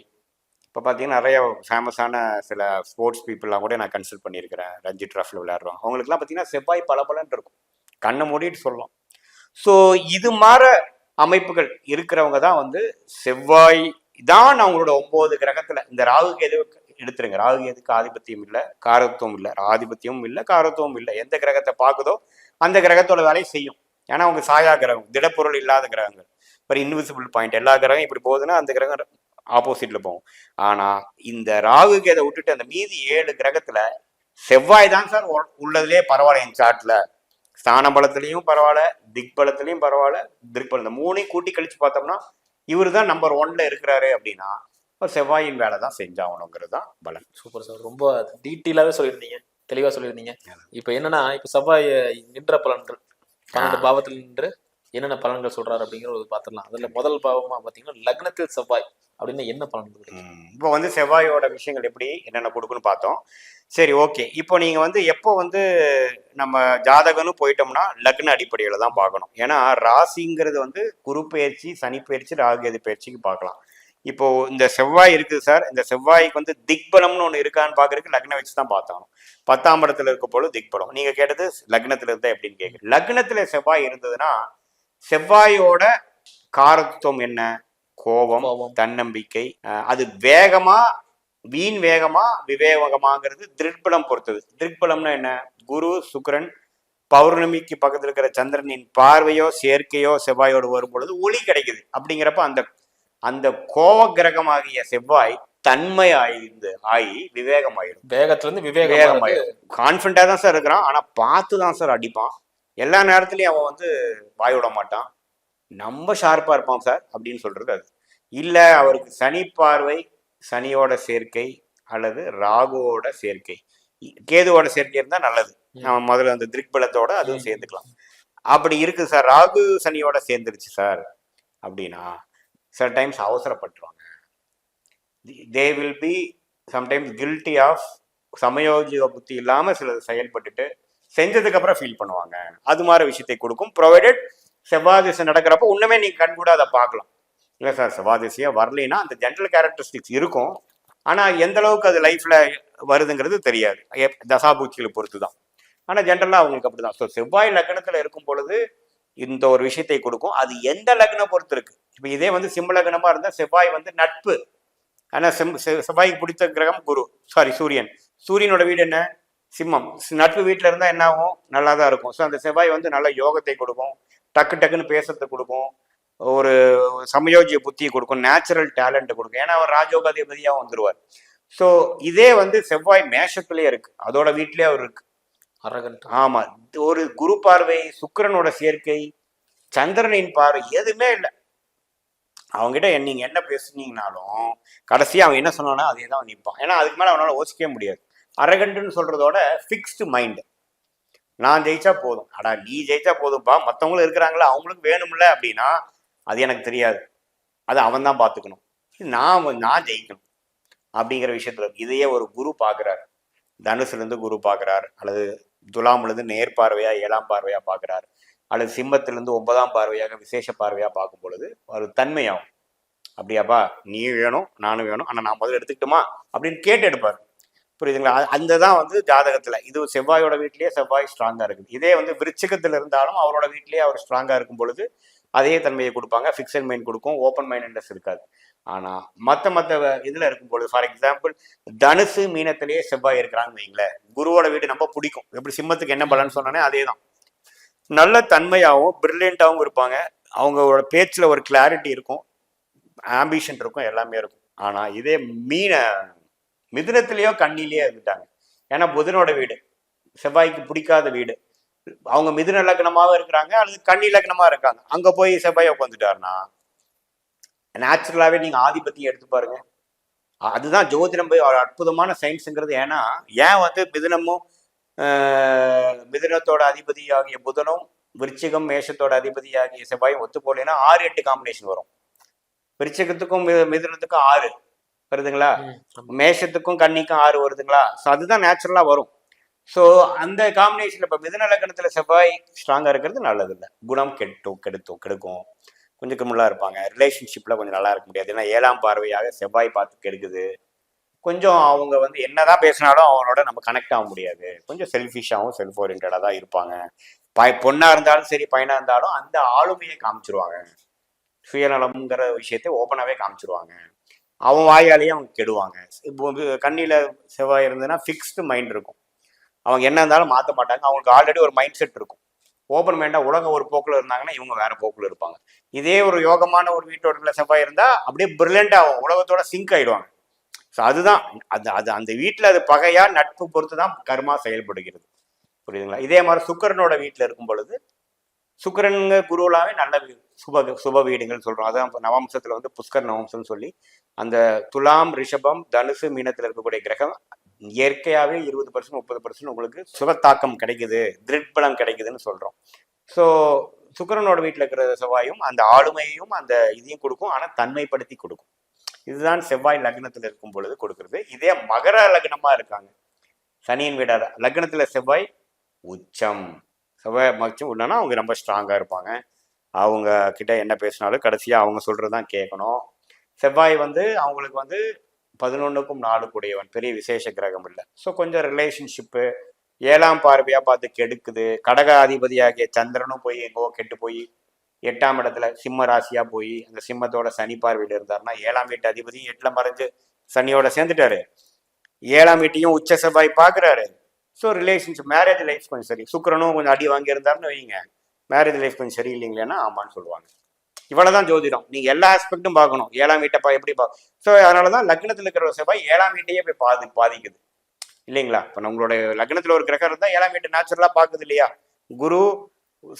இப்போ பார்த்தீங்கன்னா நிறைய ஃபேமஸான சில ஸ்போர்ட்ஸ் பீப்புளெலாம் கூட நான் கன்சல்ட் பண்ணியிருக்கிறேன், ரஞ்சி டிராஃபில் விளையாடுறோம், அவங்களுக்குலாம் பார்த்தீங்கன்னா செவ்வாய் பலபலன்னு இருக்கும், கண்ணை மூடிட்டு சொல்லலாம். ஸோ இது மாதிரி அமைப்புகள் இருக்கிறவங்க தான் வந்து செவ்வாய் தான் அவங்களோட 9 கிரகத்துல. இந்த ராகுக்கு எது எடுத்துருங்க, ராகு எதுக்கு ஆதிபத்தியம் இல்லை, காரத்துவம் இல்லை, ஆதிபத்தியமும் இல்லை, காரத்துவம் இல்லை. எந்த கிரகத்தை பார்க்குதோ அந்த கிரகத்தோட வேலையை செய்யும். ஏன்னா அவங்க சாயா கிரகம், திடப்பொருள் இல்லாத கிரகங்கள், ஒரு இன்விசிபிள் பாயிண்ட். எல்லா கிரகம் இப்படி போகுதுன்னா அந்த கிரகம் ஆப்போசிட்ல போகும். ஆனா இந்த ராகுக்கு எதை விட்டுட்டு அந்த மீதி 7 கிரகத்துல செவ்வாய் தான் சார் உள்ளதுலேயே பரவாயில்ல. என் சார்ட்ல ஸ்தான பலத்திலையும் பரவாயில்ல, திக் பலத்திலையும் பரவாயில்ல, திருப்பலம், இந்த 3ஐயும் கூட்டி கழிச்சு பார்த்தோம்னா இவர் தான் நம்பர் 1ல இருக்கிறாரு அப்படின்னா செவ்வாயின் வேலை தான் செஞ்சாகணுங்கிறது தான் பலன். சூப்பர் சார், ரொம்ப டீட்டெயிலாவே சொல்லியிருந்தீங்க, தெளிவா சொல்லியிருந்தீங்க. இப்ப என்னன்னா, இப்ப செவ்வாய் நின்ற பலன்கள் 12 பாவத்தில் நின்று என்னென்ன பலன்கள் சொல்றாரு அப்படிங்கிறத பார்த்துடலாம். அதுல முதல் பாவமா பாத்தீங்கன்னா லக்னத்தில் செவ்வாய் அப்படின்னு என்ன பலன் கிடைக்கும்? இப்போ வந்து செவ்வாயோட விஷயங்கள் எப்படி என்னென்ன கொடுக்குன்னு பார்த்தோம். சரி, ஓகே. இப்போ நீங்க வந்து எப்போ வந்து நம்ம ஜாதகம்னு போயிட்டோம்னா லக்ன அடிப்படையில தான் பார்க்கணும். ஏன்னா ராசிங்கிறது வந்து குரு பயிற்சி, சனி பயிற்சி, ராகு கேது பயிற்சிக்கு பார்க்கலாம். இப்போ இந்த செவ்வாய் இருக்குது சார், இந்த செவ்வாய்க்கு வந்து திக்பலம்னு ஒன்று இருக்கான்னு பார்க்கறதுக்கு லக்னம் வச்சு தான் பார்த்தாகணும். 10ஆம் இடத்துல இருக்க போல திக்பலம். நீங்க கேட்டது லக்னத்துல இருந்தா எப்படின்னு கேட்குறேன். லக்னத்துல செவ்வாய் இருந்ததுன்னா செவ்வாயோட காரத்துவம் என்ன? கோபம், தன்னம்பிக்கை. அது வேகமா, வீண் வேகமா, விவேகமாங்கிறது திருட்பலம் பொறுத்தது. திருட்பலம்னா என்ன? குரு சுக்கிரன் பௌர்ணமிக்கு பக்கத்துல இருக்கிற சந்திரனின் பார்வையோ சேர்க்கையோ செவ்வாயோடு வரும் பொழுது ஒளி கிடைக்குது. அப்படிங்கிறப்ப அந்த அந்த கோவ கிரகமாகிய செவ்வாய் தன்மை ஆகி விவேகமாயிடும். வேகத்துல இருந்து விவேகமாயிடும். கான்பிடண்டா தான் சார் இருக்கிறான், ஆனா பார்த்து தான் சார் அடிப்பான். எல்லா நேரத்துலயும் அவன் வந்து வாய் விட மாட்டான். நம்ம ஷார்ப்பா இருப்பான் சார் அப்படின்னு சொல்றது அது. இல்ல அவருக்கு சனி பார்வை, சனியோட சேர்க்கை அல்லது ராகுவோட சேர்க்கை, கேதுவோட சேர்க்கை இருந்தா நல்லது. நம்ம முதல்ல அந்த திக்பலத்தோட அதுவும் சேர்ந்துக்கலாம். அப்படி இருக்கு சார், ராகு சனியோட சேர்ந்துருச்சு சார் அப்படின்னா சில டைம்ஸ் அவசரப்பட்டுருவாங்க. They will be sometimes guilty of சமயோஜிக புத்தி இல்லாம சிலது செயல்பட்டுட்டு செஞ்சதுக்கு அப்புறம் ஃபீல் பண்ணுவாங்க. அது மாதிரி விஷயத்தை கொடுக்கும். ப்ரொவைடட் செவ்வாய் திசை நடக்கிறப்ப ஒண்ணுமே நீங்க கண் கூட அதை பார்க்கலாம். இல்லை சார் செவ்வாய் திசையா வரலைன்னா அந்த ஜென்ரல் கேரக்டரிஸ்டிக்ஸ் இருக்கும், ஆனா எந்த அளவுக்கு அது லைஃப்ல வருதுங்கிறது தெரியாது, தசாபூச்சிகளை பொறுத்து தான். ஆனா ஜென்ரலா அவங்களுக்கு அப்படிதான். ஸோ செவ்வாய் லக்னத்துல இருக்கும் பொழுது இந்த ஒரு விஷயத்தை கொடுக்கும். அது எந்த லக்னம் பொறுத்து இருக்கு. இப்ப இதே வந்து சிம்ம லக்னமா இருந்தா செவ்வாய் வந்து நட்பு. ஆனா செவ்வாய்க்கு பிடித்த கிரகம் சூரியன். சூரியனோட வீடு என்ன? சிம்மம். நட்பு வீட்டுல இருந்தா என்ன ஆகும்? நல்லா தான் இருக்கும். ஸோ அந்த செவ்வாய் வந்து நல்ல யோகத்தை கொடுக்கும், டக்கு டக்குன்னு பேசுறதை கொடுக்கும், ஒரு சமயோஜிய புத்தியை கொடுக்கும், நேச்சுரல் டேலண்ட் கொடுக்கும். ஏன்னா அவர் ராஜோகாதிபதியா வந்துருவார். ஸோ இதே வந்து செவ்வாய் மேஷத்திலேயே இருக்கு, அதோட வீட்லயே அவர் இருக்கு. ஆமா, ஒரு குரு பார்வை, சுக்கிரனோட சேர்க்கை, சந்திரனின் பார்வை எதுவுமே இல்லை. அவங்ககிட்ட நீங்க என்ன பேசுனீங்கனாலும் கடைசியா அவன் என்ன சொன்னானோ அதே தான் நிற்பான். ஏன்னா அதுக்கு மேல அவனால யோசிக்கவே முடியாது. அரகண்டுன்னு சொல்றதோட ஃபிக்ஸ்டு மைண்டு. நான் ஜெயிச்சா போதும், அடா நீ ஜெயிச்சா போதும்பா, மற்றவங்களும் இருக்கிறாங்களா அவங்களுக்கு வேணும்ல அப்படின்னா அது எனக்கு தெரியாது, அது அவன் தான் பார்த்துக்கணும், நான் ஜெயிக்கணும் அப்படிங்கிற விஷயத்துல இதையே ஒரு குரு பார்க்குறாரு. தனுசுல இருந்து குரு பார்க்குறாரு, அல்லது துலாம்ல இருந்து நேர் பார்வையா 7ஆம் பார்வையா பார்க்குறாரு, அல்லது சிம்மத்திலிருந்து 9ஆம் பார்வையாக விசேஷ பார்வையா பார்க்கும் பொழுது ஒரு தன்மையாகும். அப்படியாப்பா நீ வேணும் நானும் வேணும், ஆனா நான் முதல்ல எடுத்துக்கிட்டுமா அப்படின்னு கேட்டு எடுப்பார். புரியுதுங்களா? அந்த தான் வந்து ஜாதகத்துல இது செவ்வாயோட வீட்லயே செவ்வாய் ஸ்ட்ராங்கா இருக்குது. இதே வந்து விருச்சிகத்துல இருந்தாலும் அவரோட வீட்லயே அவர் ஸ்ட்ராங்கா இருக்கும் பொழுது அதே தன்மையை கொடுப்பாங்க. ஃபிக்ஸட் மைண்ட் கொடுக்கும், ஓப்பன் மைண்டட்னஸ் இருக்காது. ஆனா மற்ற இதுல இருக்கும் பொழுது, ஃபார் எக்ஸாம்பிள் தனுசு மீனத்திலேயே செவ்வாய் இருக்கிறான்னு வைங்களேன், குருவோட வீடு நம்ம பிடிக்கும். எப்படி சிம்மத்துக்கு என்ன பலன்னு சொன்னானே அதே தான். நல்ல தன்மையாகவும் பிரில்லியண்டாகவும் இருப்பாங்க. அவங்களோட பேச்சுல ஒரு கிளாரிட்டி இருக்கும், ஆம்பிஷன் இருக்கும், எல்லாமே இருக்கும். ஆனா இதே மிதுனத்திலேயோ கண்ணிலேயோ இருந்துட்டாங்க. ஏன்னா புதனோட வீடு செவ்வாய்க்கு பிடிக்காத வீடு. அவங்க மிதுன லக்னமாவும் இருக்கிறாங்க அல்லது கன்னி லக்னமா இருக்காங்க, அங்க போய் செவ்வாய் உட்காந்துட்டாருன்னா நேச்சுரலாவே நீங்க ஆதிபத்தியம் எடுத்து பாருங்க. அதுதான் ஜோதிடம் போய் ஒரு அற்புதமான சயின்ஸுங்கிறது. ஏன்னா ஏன் வந்து மிதுனத்தோட அதிபதி ஆகிய புதனும் விருச்சிகம் மேஷத்தோட அதிபதி ஆகிய செவ்வாயும் ஒத்து போலேன்னா 6-8 காம்பினேஷன் வரும். விருச்சிகத்துக்கும் மிதுனத்துக்கும் 6 வருதுங்களா, மேஷத்துக்கும் கன்னிக்கும் 6 வருதுங்களா. ஸோ அதுதான் நேச்சுரலா வரும். ஸோ அந்த காம்பினேஷன்ல இப்போ மிதுன லக்னத்துல செவ்வாய் ஸ்ட்ராங்கா இருக்கிறது நல்லது இல்லை. குணம் கெடுக்கும், கொஞ்சம் கிரிமினலா இருப்பாங்க, ரிலேஷன்ஷிப்ல கொஞ்சம் நல்லா இருக்க முடியாது. ஏன்னா 7ஆம் பார்வையாக செவ்வாய் பார்த்து கெடுக்குது. கொஞ்சம் அவங்க வந்து என்னதான் பேசினாலும் அவனோட நம்ம கனெக்ட் ஆக முடியாது. கொஞ்சம் செல்ஃபிஷாகவும் செல்ஃப் ஓரியன்டா தான் இருப்பாங்க. பொண்ணா இருந்தாலும் சரி பையனா இருந்தாலும் அந்த ஆளுமையை காமிச்சிருவாங்க, சுயநலம்ங்கிற விஷயத்தை ஓப்பனாவே காமிச்சிருவாங்க. அவன் வாயாலேயே அவங்க கெடுவாங்க. இப்போ கண்ணியில செவ்வாய் இருந்ததுன்னா ஃபிக்ஸ்டு மைண்ட் இருக்கும், அவங்க என்ன இருந்தாலும் மாற்ற மாட்டாங்க. அவங்களுக்கு ஆல்ரெடி ஒரு மைண்ட் செட் இருக்கும். ஓப்பன் மைண்டா உலகம் ஒரு போக்குல இருந்தாங்கன்னா இவங்க வேற போக்குல இருப்பாங்க. இதே ஒரு யோகமான ஒரு வீட்டோட செவ்வாய் இருந்தா அப்படியே பிரில்லியண்டா உலகத்தோட சிங்க் ஆயிடுவாங்க. ஸோ அதுதான் அந்த வீட்டில் அது பகையா நட்பு பொறுத்து தான் கர்மா செயல்படுகிறது. புரியுதுங்களா? இதே மாதிரி சுக்கிரனோட வீட்டில் இருக்கும் பொழுது சுக்கிரனுங்க குருவலாவே நல்ல சுப வீடுகள் சொல்றோம். அதான் நவம்சத்துல வந்து புஷ்கர் நவம்சம்னு சொல்லி அந்த துலாம், ரிஷபம், தனுசு, மீனத்துல இருக்கக்கூடிய கிரகம் இயற்கையாவே 20% 30% உங்களுக்கு சுபத்தாக்கம் கிடைக்குது, திருட்பலம் கிடைக்குதுன்னு சொல்றோம். ஸோ சுக்கிரனோட வீட்டில் இருக்கிற செவ்வாயும் அந்த ஆளுமையையும் அந்த இதையும் கொடுக்கும், ஆனால் தன்மைப்படுத்தி கொடுக்கும். இதுதான் செவ்வாய் லக்னத்தில் இருக்கும் பொழுது கொடுக்கறது. இதே மகர லக்னமா இருக்காங்க, சனியின் வீடாத லக்னத்துல செவ்வாய் உச்சம், செவ்வாய் மச்சம் உள்ளனா அவங்க ரொம்ப ஸ்ட்ராங்கா இருப்பாங்க. அவங்க கிட்ட என்ன பேசினாலும் கடைசியா அவங்க சொல்றதுதான் கேட்கணும். செவ்வாய் வந்து அவங்களுக்கு வந்து 11க்கும் 4 கூடியவன், பெரிய விசேஷ கிரகம் இல்லை. ஸோ கொஞ்சம் ரிலேஷன்ஷிப்பு 7ஆம் பார்வையா பார்த்து கெடுக்குது. கடக அதிபதியாகிய சந்திரனும் போய் எங்கோ கெட்டு போய் 8ஆம் இடத்துல சிம்ம ராசியா போய் அந்த சிம்மத்தோட சனி பார்வையில் இருந்தாருன்னா 7ஆம் வீட்டு அதிபதியும் 8ல மறைஞ்சு சனியோட சேர்ந்துட்டாரு, 7ஆம் வீட்டையும் உச்ச செவ்வாய் பார்க்குறாரு. ஸோ ரிலேஷன்ஷிப் மேரேஜ் லைஃப் கொஞ்சம் சரி. சுக்கிரனும் கொஞ்சம் அடி வாங்கி இருந்தாருன்னு வைங்க, மேரேஜ் லைஃப் கொஞ்சம் சரி இல்லைங்களேன்னா ஆமான்னு சொல்லுவாங்க. இவ்வளவுதான் ஜோதிடம். நீங்க எல்லா ஆஸ்பெக்டும் பார்க்கணும். 7ஆம் வீட்டை எப்படி ஸோ அதனாலதான் லக்னத்தில் இருக்கிற ஒரு செவ்வாய் 7ஆம் வீட்டையே போய் பாதிக்குது இல்லைங்களா? இப்போ நம்மளோட லக்னத்துல ஒரு கிரகம் இருந்தால் 7ஆம் வீட்டை நேச்சுரலா பார்க்குது இல்லையா? குரு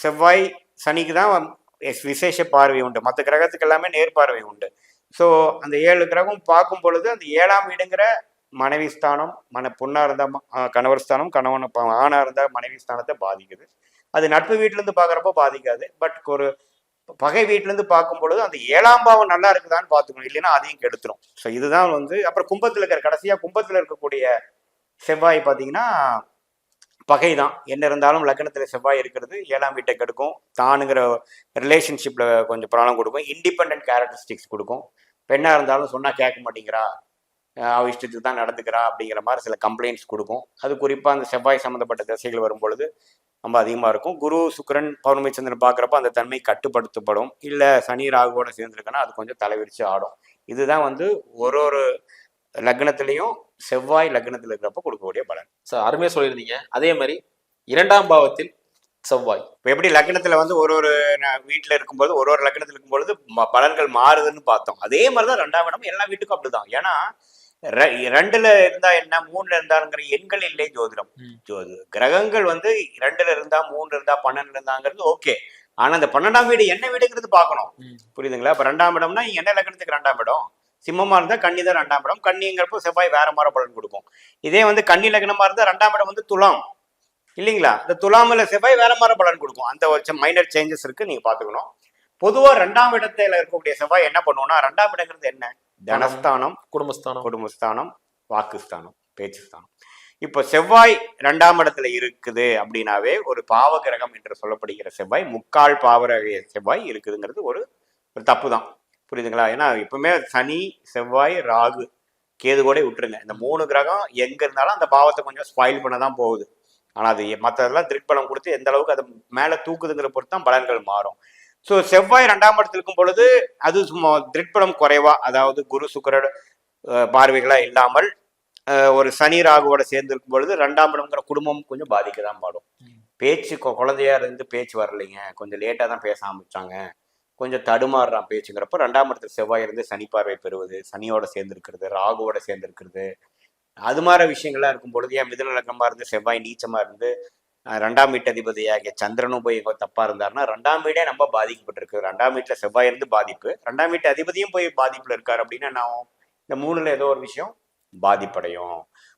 செவ்வாய் சனிக்கு தான் விசேஷ பார்வை உண்டு, மற்ற கிரகத்துக்கு எல்லாமே நேர்பார்வை உண்டு. ஸோ அந்த 7 கிரகம் பார்க்கும் பொழுது அந்த 7ஆம் வீடுங்கிற மனைவி ஸ்தானம், பொண்ணா இருந்தா கணவர் ஸ்தானம், கணவன் ஆணா இருந்தா மனைவி ஸ்தானத்தை பாதிக்குது. அது நட்பு வீட்டுல இருந்து பாக்குறப்போ பாதிக்காது. பட் ஒரு பகை வீட்டுல இருந்து பார்க்கும் பொழுது அந்த 7ஆம் பாவம் நல்லா இருக்குதான்னு பார்த்துக்கணும், இல்லைன்னா அதையும் கெடுத்துரும். ஸோ இதுதான் வந்து அப்புறம் கும்பத்துல இருக்கிற கடைசியா கும்பத்துல இருக்கக்கூடிய செவ்வாய் பார்த்தீங்கன்னா பகை தான். என்ன இருந்தாலும் லக்னத்துல செவ்வாய் இருக்கிறது 7ஆம் வீட்டை கெடுக்கும், தானுங்கிற ரிலேஷன்ஷிப்ல கொஞ்சம் ப்ராப்ளம் கொடுக்கும், இண்டிபெண்ட் கேரக்டரிஸ்டிக்ஸ் கொடுக்கும். பெண்ணா இருந்தாலும் சொன்னா கேட்க மாட்டேங்கிறா, அவ இஷ்டத்துக்கு தான் நடந்துக்கிறா அப்படிங்கிற மாதிரி சில கம்ப்ளைண்ட்ஸ் கொடுக்கும். அது குறிப்பாக அந்த செவ்வாய் சம்மந்தப்பட்ட திசைகள் வரும்பொழுது ரொம்ப அதிகமாக இருக்கும். குரு சுக்கிரன் பௌர்ணமி சந்திரன் பார்க்குறப்ப அந்த தன்மை கட்டுப்படுத்தப்படும். இல்லை சனி ராகுவோட சேர்ந்துருக்குன்னா அது கொஞ்சம் தலைவிரிச்சு ஆடும். இதுதான் வந்து ஒரு லக்னத்திலையும் செவ்வாய் லக்னத்தில் இருக்கிறப்ப கொடுக்கக்கூடிய பலன். சார் அருமையாக சொல்லியிருந்தீங்க. அதே மாதிரி 2ஆம் பாவத்தில் செவ்வாய் இப்போ எப்படி லக்னத்துல வந்து ஒரு வீட்டில் இருக்கும்போது ஒரு லக்னத்தில் இருக்கும்பொழுது பலன்கள் மாறுதுன்னு பார்த்தோம், அதே மாதிரி தான் 2ஆம் இடம் எல்லா வீட்டுக்கும் அப்படிதான். ஏன்னா 2ல இருந்தா என்ன 3ல இருந்தாங்கிற எண்கள் இல்லை ஜோதிடம். கிரகங்கள் வந்து 2ல இருந்தா 3 இருந்தா 12 இருந்தாங்கிறது ஓகே. ஆனா அந்த 12ஆம் வீடு என்ன வீடுங்கிறது பார்க்கணும், புரியுதுங்களா? இப்ப 2ஆம் இடம்னா என்ன லக்னத்துக்கு 2ஆம் இடம்? சிம்மமா இருந்தா கன்னி தான் 2ஆம் இடம். கன்னிங்கிறப்போ செவ்வாய் வேற மாதிரி பலன் கொடுக்கும். இதே வந்து கன்னி லக்னமா இருந்தா 2ஆம் இடம் வந்து துலாம் இல்லைங்களா? இந்த துலாமில் செவ்வாய் வேற மாதிரி பலன் கொடுக்கும். அந்த ஒரு மைனர் சேஞ்சஸ் இருக்கு, நீங்க பாத்துக்கணும். பொதுவா 2ஆம் இடத்துல இருக்கக்கூடிய செவ்வாய் என்ன பண்ணுவோம்னா, 2ஆம் இடங்கிறது என்ன? தனஸ்தானம், குடும்பஸ்தானம், வாக்குஸ்தானம், பேச்சு ஸ்தானம். இப்போ செவ்வாய் 2ஆம் இடத்துல இருக்குது அப்படின்னாவே ஒரு பாவ கிரகம் என்று சொல்லப்படுகிற செவ்வாய், முக்கால் பாவரகிய செவ்வாய் இருக்குதுங்கிறது ஒரு தப்பு தான், புரியுதுங்களா? ஏன்னா எப்பவுமே சனி செவ்வாய் ராகு கேது கூட விட்டுருங்க, இந்த 3 கிரகம் எங்க இருந்தாலும் அந்த பாவத்தை கொஞ்சம் ஸ்பாயில் பண்ண தான் போகுது. ஆனா அது மற்றதெல்லாம் திருப்பலம் கொடுத்து எந்த அளவுக்கு அதை மேல தூக்குதுங்கிற பொறுத்து தான் பலன்கள் மாறும். ஸோ செவ்வாய் 2ஆம் இடத்துல இருக்கும் பொழுது அது சும்மா திருப்பலம் குறைவா, அதாவது குரு சுக்கிர பார்வைகளா இல்லாமல் ஒரு சனி ராகுவோட சேர்ந்து இருக்கும் பொழுது 2ஆம் இடம்ங்கிற குடும்பம் கொஞ்சம் பாதிக்க தான் பாடும். பேச்சு குழந்தையா இருந்து பேச்சு வரலைங்க, கொஞ்சம் லேட்டா தான் பேச ஆரம்பிச்சாங்க, கொஞ்சம் தடுமாறுறான் பேச்சுங்கிறப்ப 2ஆம் இடத்துல செவ்வாய் இருந்து சனி பார்வை பெறுவது, சனியோட சேர்ந்து இருக்கிறது, ராகுவோட சேர்ந்து இருக்கிறது, அது மாதிரி விஷயங்கள்லாம் இருக்கும் பொழுது ஏன் மிதுன லக்னமா இருந்து செவ்வாய் நீச்சமா இருந்து 2ஆம் வீட்டு அதிபதியாகிய சந்திரனும் போய் தப்பா இருந்தாருன்னா 2ஆம் வீடே நம்ம பாதிக்கப்பட்டிருக்கு. 2ஆம் வீட்டுல செவ்வாய் இருந்து பாதிப்பு, 2ஆம் வீட்டு அதிபதியும் போய் பாதிப்புல இருக்காரு அப்படின்னா நான் இந்த 3ல ஏதோ ஒரு விஷயம் பாதிப்படையும்.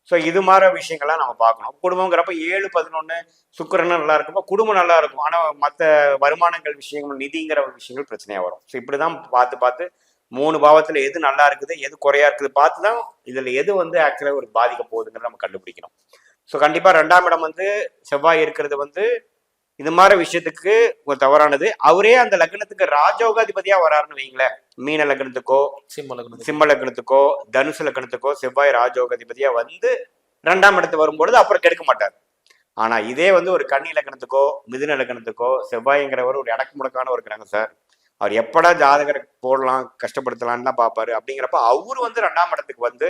ஸோ இது மாதிரி விஷயங்கள்லாம் நம்ம பார்க்கணும். குடும்பங்கிறப்ப 7, 11 சுக்கிரனும் நல்லா இருக்குப்போ குடும்பம் நல்லா இருக்கும். ஆனா மற்ற வருமானங்கள் விஷயங்கள் நிதிங்கிற விஷயங்கள் பிரச்சனையா வரும். ஸோ இப்படிதான் பார்த்து 3 பாவத்துல எது நல்லா இருக்குது எது குறையா இருக்குது பார்த்துதான் இதுல எது வந்து ஆக்சுவலா ஒரு பாதிக்க போகுதுங்கிறத நம்ம கண்டுபிடிக்கணும். ஸோ கண்டிப்பா 2ஆம் இடம் வந்து செவ்வாய் இருக்கிறது வந்து இது மாதிரி விஷயத்துக்கு ஒரு தவறானது. அவரே அந்த லக்னத்துக்கு ராஜோகாதிபதியா வராருன்னு வைங்களேன், மீன லக்னத்துக்கோ சிம்ம லக்னத்துக்கோ தனுசு லக்னத்துக்கோ செவ்வாய் ராஜோகாதிபதியா வந்து 2ஆம் இடத்துக்கு வரும்பொழுது அப்புறம் கெடுக்க மாட்டார். ஆனா இதே வந்து ஒரு கன்னி லக்னத்துக்கோ மிதுன லக்னத்துக்கோ செவ்வாய்ங்கிறவர் ஒரு அடக்கு முடக்கான ஒரு கிரகம் சார், அவர் எப்படா ஜாதகரை போடலாம் கஷ்டப்படுத்தலான்னு தான் பார்ப்பாரு. அப்படிங்கிறப்ப அவரு வந்து 2ஆம் இடத்துக்கு வந்து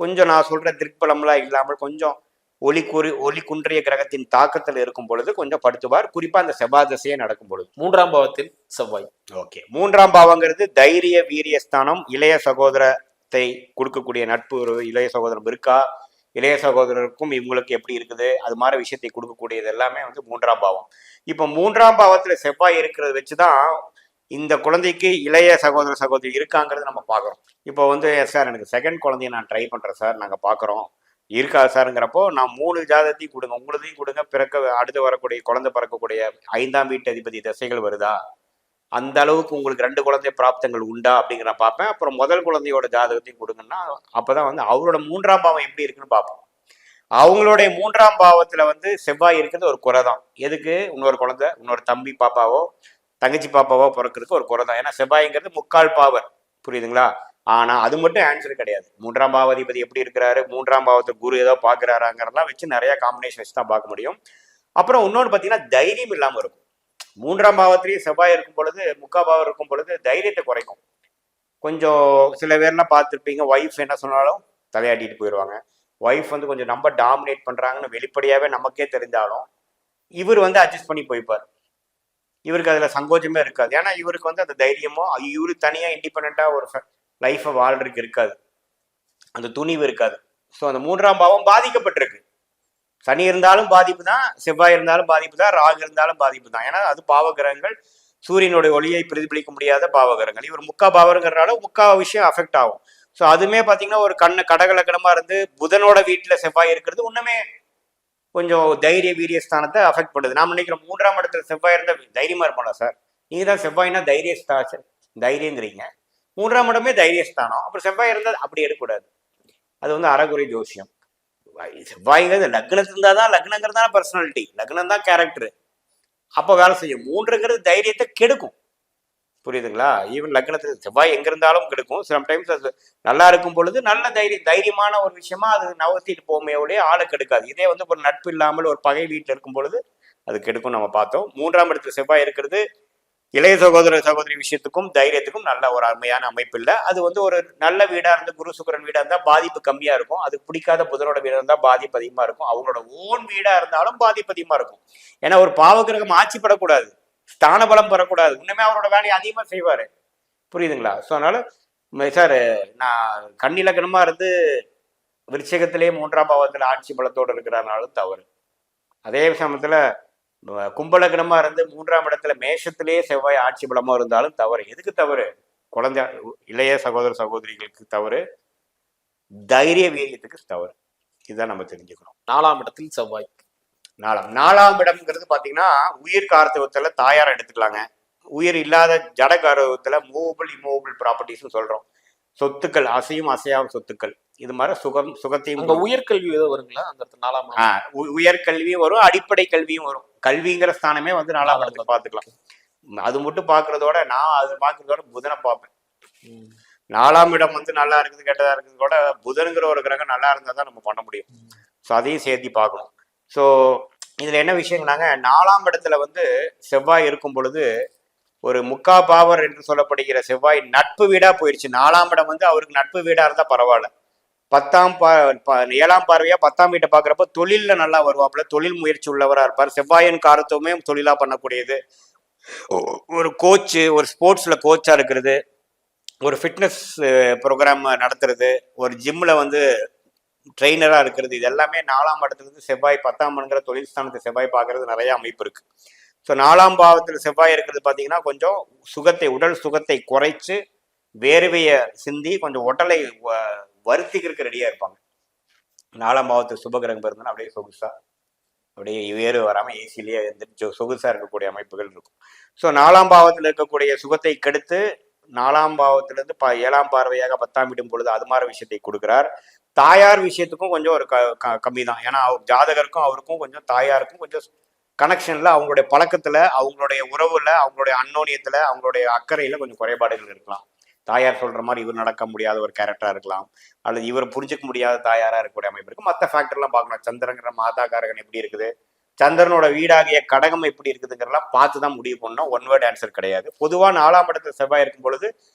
கொஞ்சம் நான் சொல்ற திருப்பலம்லாம் இல்லாமல் கொஞ்சம் ஒளி குன்றிய கிரகத்தின் தாக்கத்தில் இருக்கும் பொழுது கொஞ்சம் படுத்துவார், குறிப்பா அந்த செவ்வாய் தசையே நடக்கும் பொழுது. 3ஆம் பாவத்தில் செவ்வாய். ஓகே, 3ஆம் பாவங்கிறது தைரிய வீரிய ஸ்தானம், இளைய சகோதரத்தை கொடுக்கக்கூடிய நட்பு, இளைய சகோதரம் இருக்கா, இளைய சகோதரருக்கும் இவங்களுக்கு எப்படி இருக்குது, அது மாதிரி விஷயத்தை கொடுக்கக்கூடியது எல்லாமே வந்து 3ஆம் பாவம். இப்போ 3ஆம் பாவத்துல செவ்வாய் இருக்கிறத வச்சுதான் இந்த குழந்தைக்கு இளைய சகோதரி இருக்காங்கிறது நம்ம பார்க்குறோம். இப்போ வந்து சார் எனக்கு செகண்ட் குழந்தைய நான் ட்ரை பண்ணுறேன் சார், நாங்கள் பார்க்குறோம், இருக்காது சாருங்கிறப்போ நான் 3 ஜாதகத்தையும் கொடுங்க, உங்களதையும் கொடுங்க, அடுத்து வரக்கூடிய குழந்தை பிறக்கக்கூடிய 5ஆம் வீட்டு அதிபதி திசைகள் வருதா, அந்த அளவுக்கு உங்களுக்கு 2 குழந்தை பிராப்தங்கள் உண்டா அப்படிங்கிற நான் பார்ப்பேன். அப்புறம் முதல் குழந்தையோட ஜாதகத்தையும் கொடுங்கன்னா அப்பதான் வந்து அவரோட 3ஆம் பாவம் எப்படி இருக்குன்னு பார்ப்போம். அவங்களுடைய 3ஆம் பாவத்துல வந்து செவ்வாய் இருக்கிறது ஒரு குறை தான். எதுக்கு? இன்னொரு குழந்தை, இன்னொரு தம்பி பாப்பாவோ தங்கச்சி பாப்பாவோ பிறக்கிறதுக்கு ஒரு குறை தான். ஏன்னா செவ்வாய்ங்கிறது முக்கால் பாவர், புரியுதுங்களா? ஆனா அது மட்டும் ஆன்சர் கிடையாது. 3ஆம் பாவாதிபதி எப்படி இருக்கிறாரு, 3ஆம் பாவத்தை குரு ஏதோ பாக்குறாராங்கிறதெல்லாம் வச்சு நிறைய காம்பினேஷன் வச்சு தான் பார்க்க முடியும். அப்புறம் இன்னொன்று பார்த்தீங்கன்னா தைரியம் இல்லாமல் இருக்கும். 3ஆம் பாவத்திலேயே செவ்வாய் இருக்கும் பொழுது, முக்கால் பாவம் இருக்கும் பொழுது தைரியத்தை குறைக்கும். கொஞ்சம் சில பேர்லாம் பார்த்துருப்பீங்க, ஒய்ஃப் என்ன சொன்னாலும் தலையாட்டிட்டு போயிடுவாங்க. ஒய்ஃப் வந்து கொஞ்சம் நம்ம டாமினேட் பண்றாங்கன்னு வெளிப்படையாவே நமக்கே தெரிஞ்சாலும் இவர் வந்து அட்ஜஸ்ட் பண்ணி போய்ப்பார். இவருக்கு அதுல சங்கோச்சமே இருக்காது. ஏன்னா இவருக்கு வந்து அந்த தைரியமோ, இவரு தனியா இண்டிபெண்டா ஒரு லைஃபை வாழ்றதுக்கு இருக்காது, அந்த துணிவு இருக்காது. ஸோ அந்த 3ஆம் பாவம் பாதிக்கப்பட்டிருக்கு. சனி இருந்தாலும் பாதிப்பு தான், செவ்வாய் இருந்தாலும் பாதிப்பு தான், ராகு இருந்தாலும் பாதிப்பு தான். ஏன்னா அது பாவகிரகங்கள், சூரியனுடைய ஒளியை பிரதிபலிக்க முடியாத பாவகிரகங்கள். இவர் முக்கா பாவங்கிறனால முக்கா விஷயம் அஃபெக்ட் ஆகும். ஸோ அதுமே பார்த்தீங்கன்னா ஒரு கடகலக்கணமா இருந்து புதனோட வீட்டில் செவ்வாய் இருக்கிறது இன்னுமே கொஞ்சம் தைரிய வீரிய ஸ்தானத்தை அஃபெக்ட் பண்ணுது. நாம் நினைக்கிறோம் 3ஆம் இடத்துல செவ்வாய் இருந்தால் தைரியமா இருப்பாங்களா சார்? நீங்க தான் செவ்வாய்னா தைரியங்கிறீங்க. 3ஆம் இடமே தைரியஸ்தானம், அப்புறம் செவ்வாய் இருந்தால் அப்படி எடுக்கக்கூடாது. அது வந்து அறகுறை ஜோசியம். செவ்வாய்ங்கிறது லக்னத்து இருந்தால் தான், லக்னங்கிறது தான் பர்சனாலிட்டி, லக்னம் தான் கேரக்டர், அப்போ வேலை செய்யும். 3ங்கிறது தைரியத்தை கெடுக்கும், புரியுதுங்களா? ஈவன் லக்னத்துல செவ்வாய் எங்க இருந்தாலும் கெடுக்கும். சம்டைம்ஸ் அது நல்லா இருக்கும் பொழுது நல்ல தைரியமான ஒரு விஷயமா அது நவர்த்திட்டு போமே ஒழிய ஆளை கெடுக்காது. இதே வந்து ஒரு நட்பு இல்லாமல் ஒரு பகை வீட்டில் இருக்கும் பொழுது அது கெடுக்கும். நம்ம பார்த்தோம். 3ஆம் இடத்துல செவ்வாய் இருக்கிறது இளைய சகோதரி விஷயத்துக்கும் தைரியத்துக்கும் நல்ல ஒரு அருமையான அமைப்பு இல்லை. அது வந்து ஒரு நல்ல வீடா இருந்து குரு சுக்கிரன் வீடா இருந்தா பாதிப்பு கம்மியா இருக்கும். அதுக்கு பிடிக்காத புதனோட வீடா இருந்தா பாதிப்பு அதிகமா இருக்கும். அவங்களோட ஓன் வீடா இருந்தாலும் பாதிப்பு அதிகமா இருக்கும். ஏன்னா ஒரு பாவகிரகம் ஆட்சிப்படக்கூடாது, ஸ்தான பலம் பெறக்கூடாது, இன்னுமே அவரோட வேலையை அதிகமா செய்வாரு, புரியுதுங்களா? ஸோ அதனால சார், நான் கன்னிலக்கணமா இருந்து விருச்சிகத்திலேயே 3ஆம் பாவத்துல ஆட்சி பலத்தோடு இருக்கிறனாலும் தவறு. அதே சமயத்துல கும்பலக்கணமா இருந்து 3ஆம் இடத்துல மேஷத்திலேயே செவ்வாய் ஆட்சி பலமா இருந்தாலும் தவறு. எதுக்கு தவறு? குழந்தை இளைய சகோதரிகளுக்கு தவறு, தைரிய வீரியத்துக்கு தவறு. இதுதான் நம்ம தெரிஞ்சுக்கணும். 4ஆம் இடத்தில் செவ்வாய். 4ஆம் இடம்ங்கிறது பாத்தீங்கன்னா உயிர் காரத்துவத்துல தாயார் எடுத்துக்கலாங்க. உயிர் இல்லாத ஜட காரத்துவத்துல மூவபிள் இம்மூவபிள் ப்ராப்பர்ட்டிஸ் சொல்றோம். சொத்துக்கள், அசையும் அசையாத சொத்துக்கள், இது மாதிரி சுகத்தையும். உயர்கல்வி ஏதோ வருங்களா அந்த 4ஆம்? உயர்கல்வியும் வரும், அடிப்படை கல்வியும் வரும். கல்விங்கிற ஸ்தானமே வந்து 4ஆம் இடத்துல பாத்துக்கலாம். அது மட்டும் பாக்குறதோட நான் அது பாக்குறதோட புதனை பார்ப்பேன். 4ஆம் இடம் வந்து நல்லா இருக்குது கெட்டதா இருக்குது கூட புதனுங்கிற ஒரு கிரகம் நல்லா இருந்தா தான் நம்ம பண்ண முடியும். ஸோ அதையும் சேர்த்து பார்க்கணும். ஸோ இதுல என்ன விஷயங்களாங்க, 4ஆம் இடத்துல வந்து செவ்வாய் இருக்கும் பொழுது ஒரு முக்கா பாவர் என்று சொல்லப்படுகிற செவ்வாய் நட்பு வீடா போயிடுச்சு. 4ஆம் இடம் வந்து அவருக்கு நட்பு வீடா இருந்தா பரவாயில்ல. 7ஆம் பார்வையா 10ஆம் வீட்டை பாக்குறப்ப தொழில்ல நல்லா வருவாப்புல, தொழில் முயற்சி உள்ளவரா இருப்பார். செவ்வாயின் காரத்துவமே தொழிலா பண்ணக்கூடியது. ஒரு கோச்சு, ஒரு ஸ்போர்ட்ஸ்ல கோச்சா இருக்கிறது, ஒரு ஃபிட்னஸ் ப்ரோக்ராம் நடத்துறது, ஒரு ஜிம்ல வந்து ட்ரெயினரா இருக்கிறது, இது எல்லாமே 4ஆம் இடத்துல இருந்து செவ்வாய் 10ஆம் இடங்கிற தொழில் ஸ்தானத்தை செவ்வாய் பார்க்கறது நிறைய அமைப்பு இருக்கு. ஸோ 4ஆம் பாவத்துல செவ்வாய் இருக்கிறது பார்த்தீங்கன்னா கொஞ்சம் உடல் சுகத்தை குறைச்சு வேர்வைய சிந்தி கொஞ்சம் உடலை வருத்திக்கிறதுக்கு ரெடியா இருப்பாங்க. 4ஆம் பாவத்துக்கு சுபகிரகம் இருந்ததுன்னா அப்படியே சொகுசா, அப்படியே வேறு வராம ஏசிலேயே இருந்துட்டு சொகுசா இருக்கக்கூடிய அமைப்புகள் இருக்கும். ஸோ 4ஆம் பாவத்தில் இருக்கக்கூடிய சுகத்தை கெடுத்து 4ஆம் பாவத்திலிருந்து 7ஆம் பார்வையாக 10ஆம் விடும் பொழுது அது மாதிரி விஷயத்தை கொடுக்கிறார். தாயார் விஷயத்துக்கும் கொஞ்சம் ஒரு கம்மி தான். ஏன்னா அவர் ஜாதகருக்கும் அவருக்கும் கொஞ்சம் தாயாருக்கும் கொஞ்சம் கனெக்ஷன்ல, அவங்களுடைய பழக்கத்துல, அவங்களுடைய உறவுல, அவங்களுடைய அன்னோனியத்துல, அவங்களுடைய அக்கறையில கொஞ்சம் குறைபாடுகள் இருக்கலாம். தாயார் சொல்ற மாதிரி இவர் நடக்க முடியாத ஒரு கேரக்டரா இருக்கலாம், அல்லது இவர் புரிஞ்சுக்க முடியாத தாயாரா இருக்கக்கூடிய அமைப்பு இருக்கு. மற்ற ஃபேக்டர்லாம் பார்க்கலாம். சந்திரங்கிற மாதா காரகன் எப்படி இருக்குது, சந்திரனோட வீடாகிய கடகம் எப்படி இருக்குதுங்கிறலாம் பார்த்து தான் முடிவு பண்ணணும். ஒன் வேர்ட் ஆன்சர் கிடையாது. பொதுவா 4ஆம் இடத்துல செவ்வாய் இருக்கும் பொழுது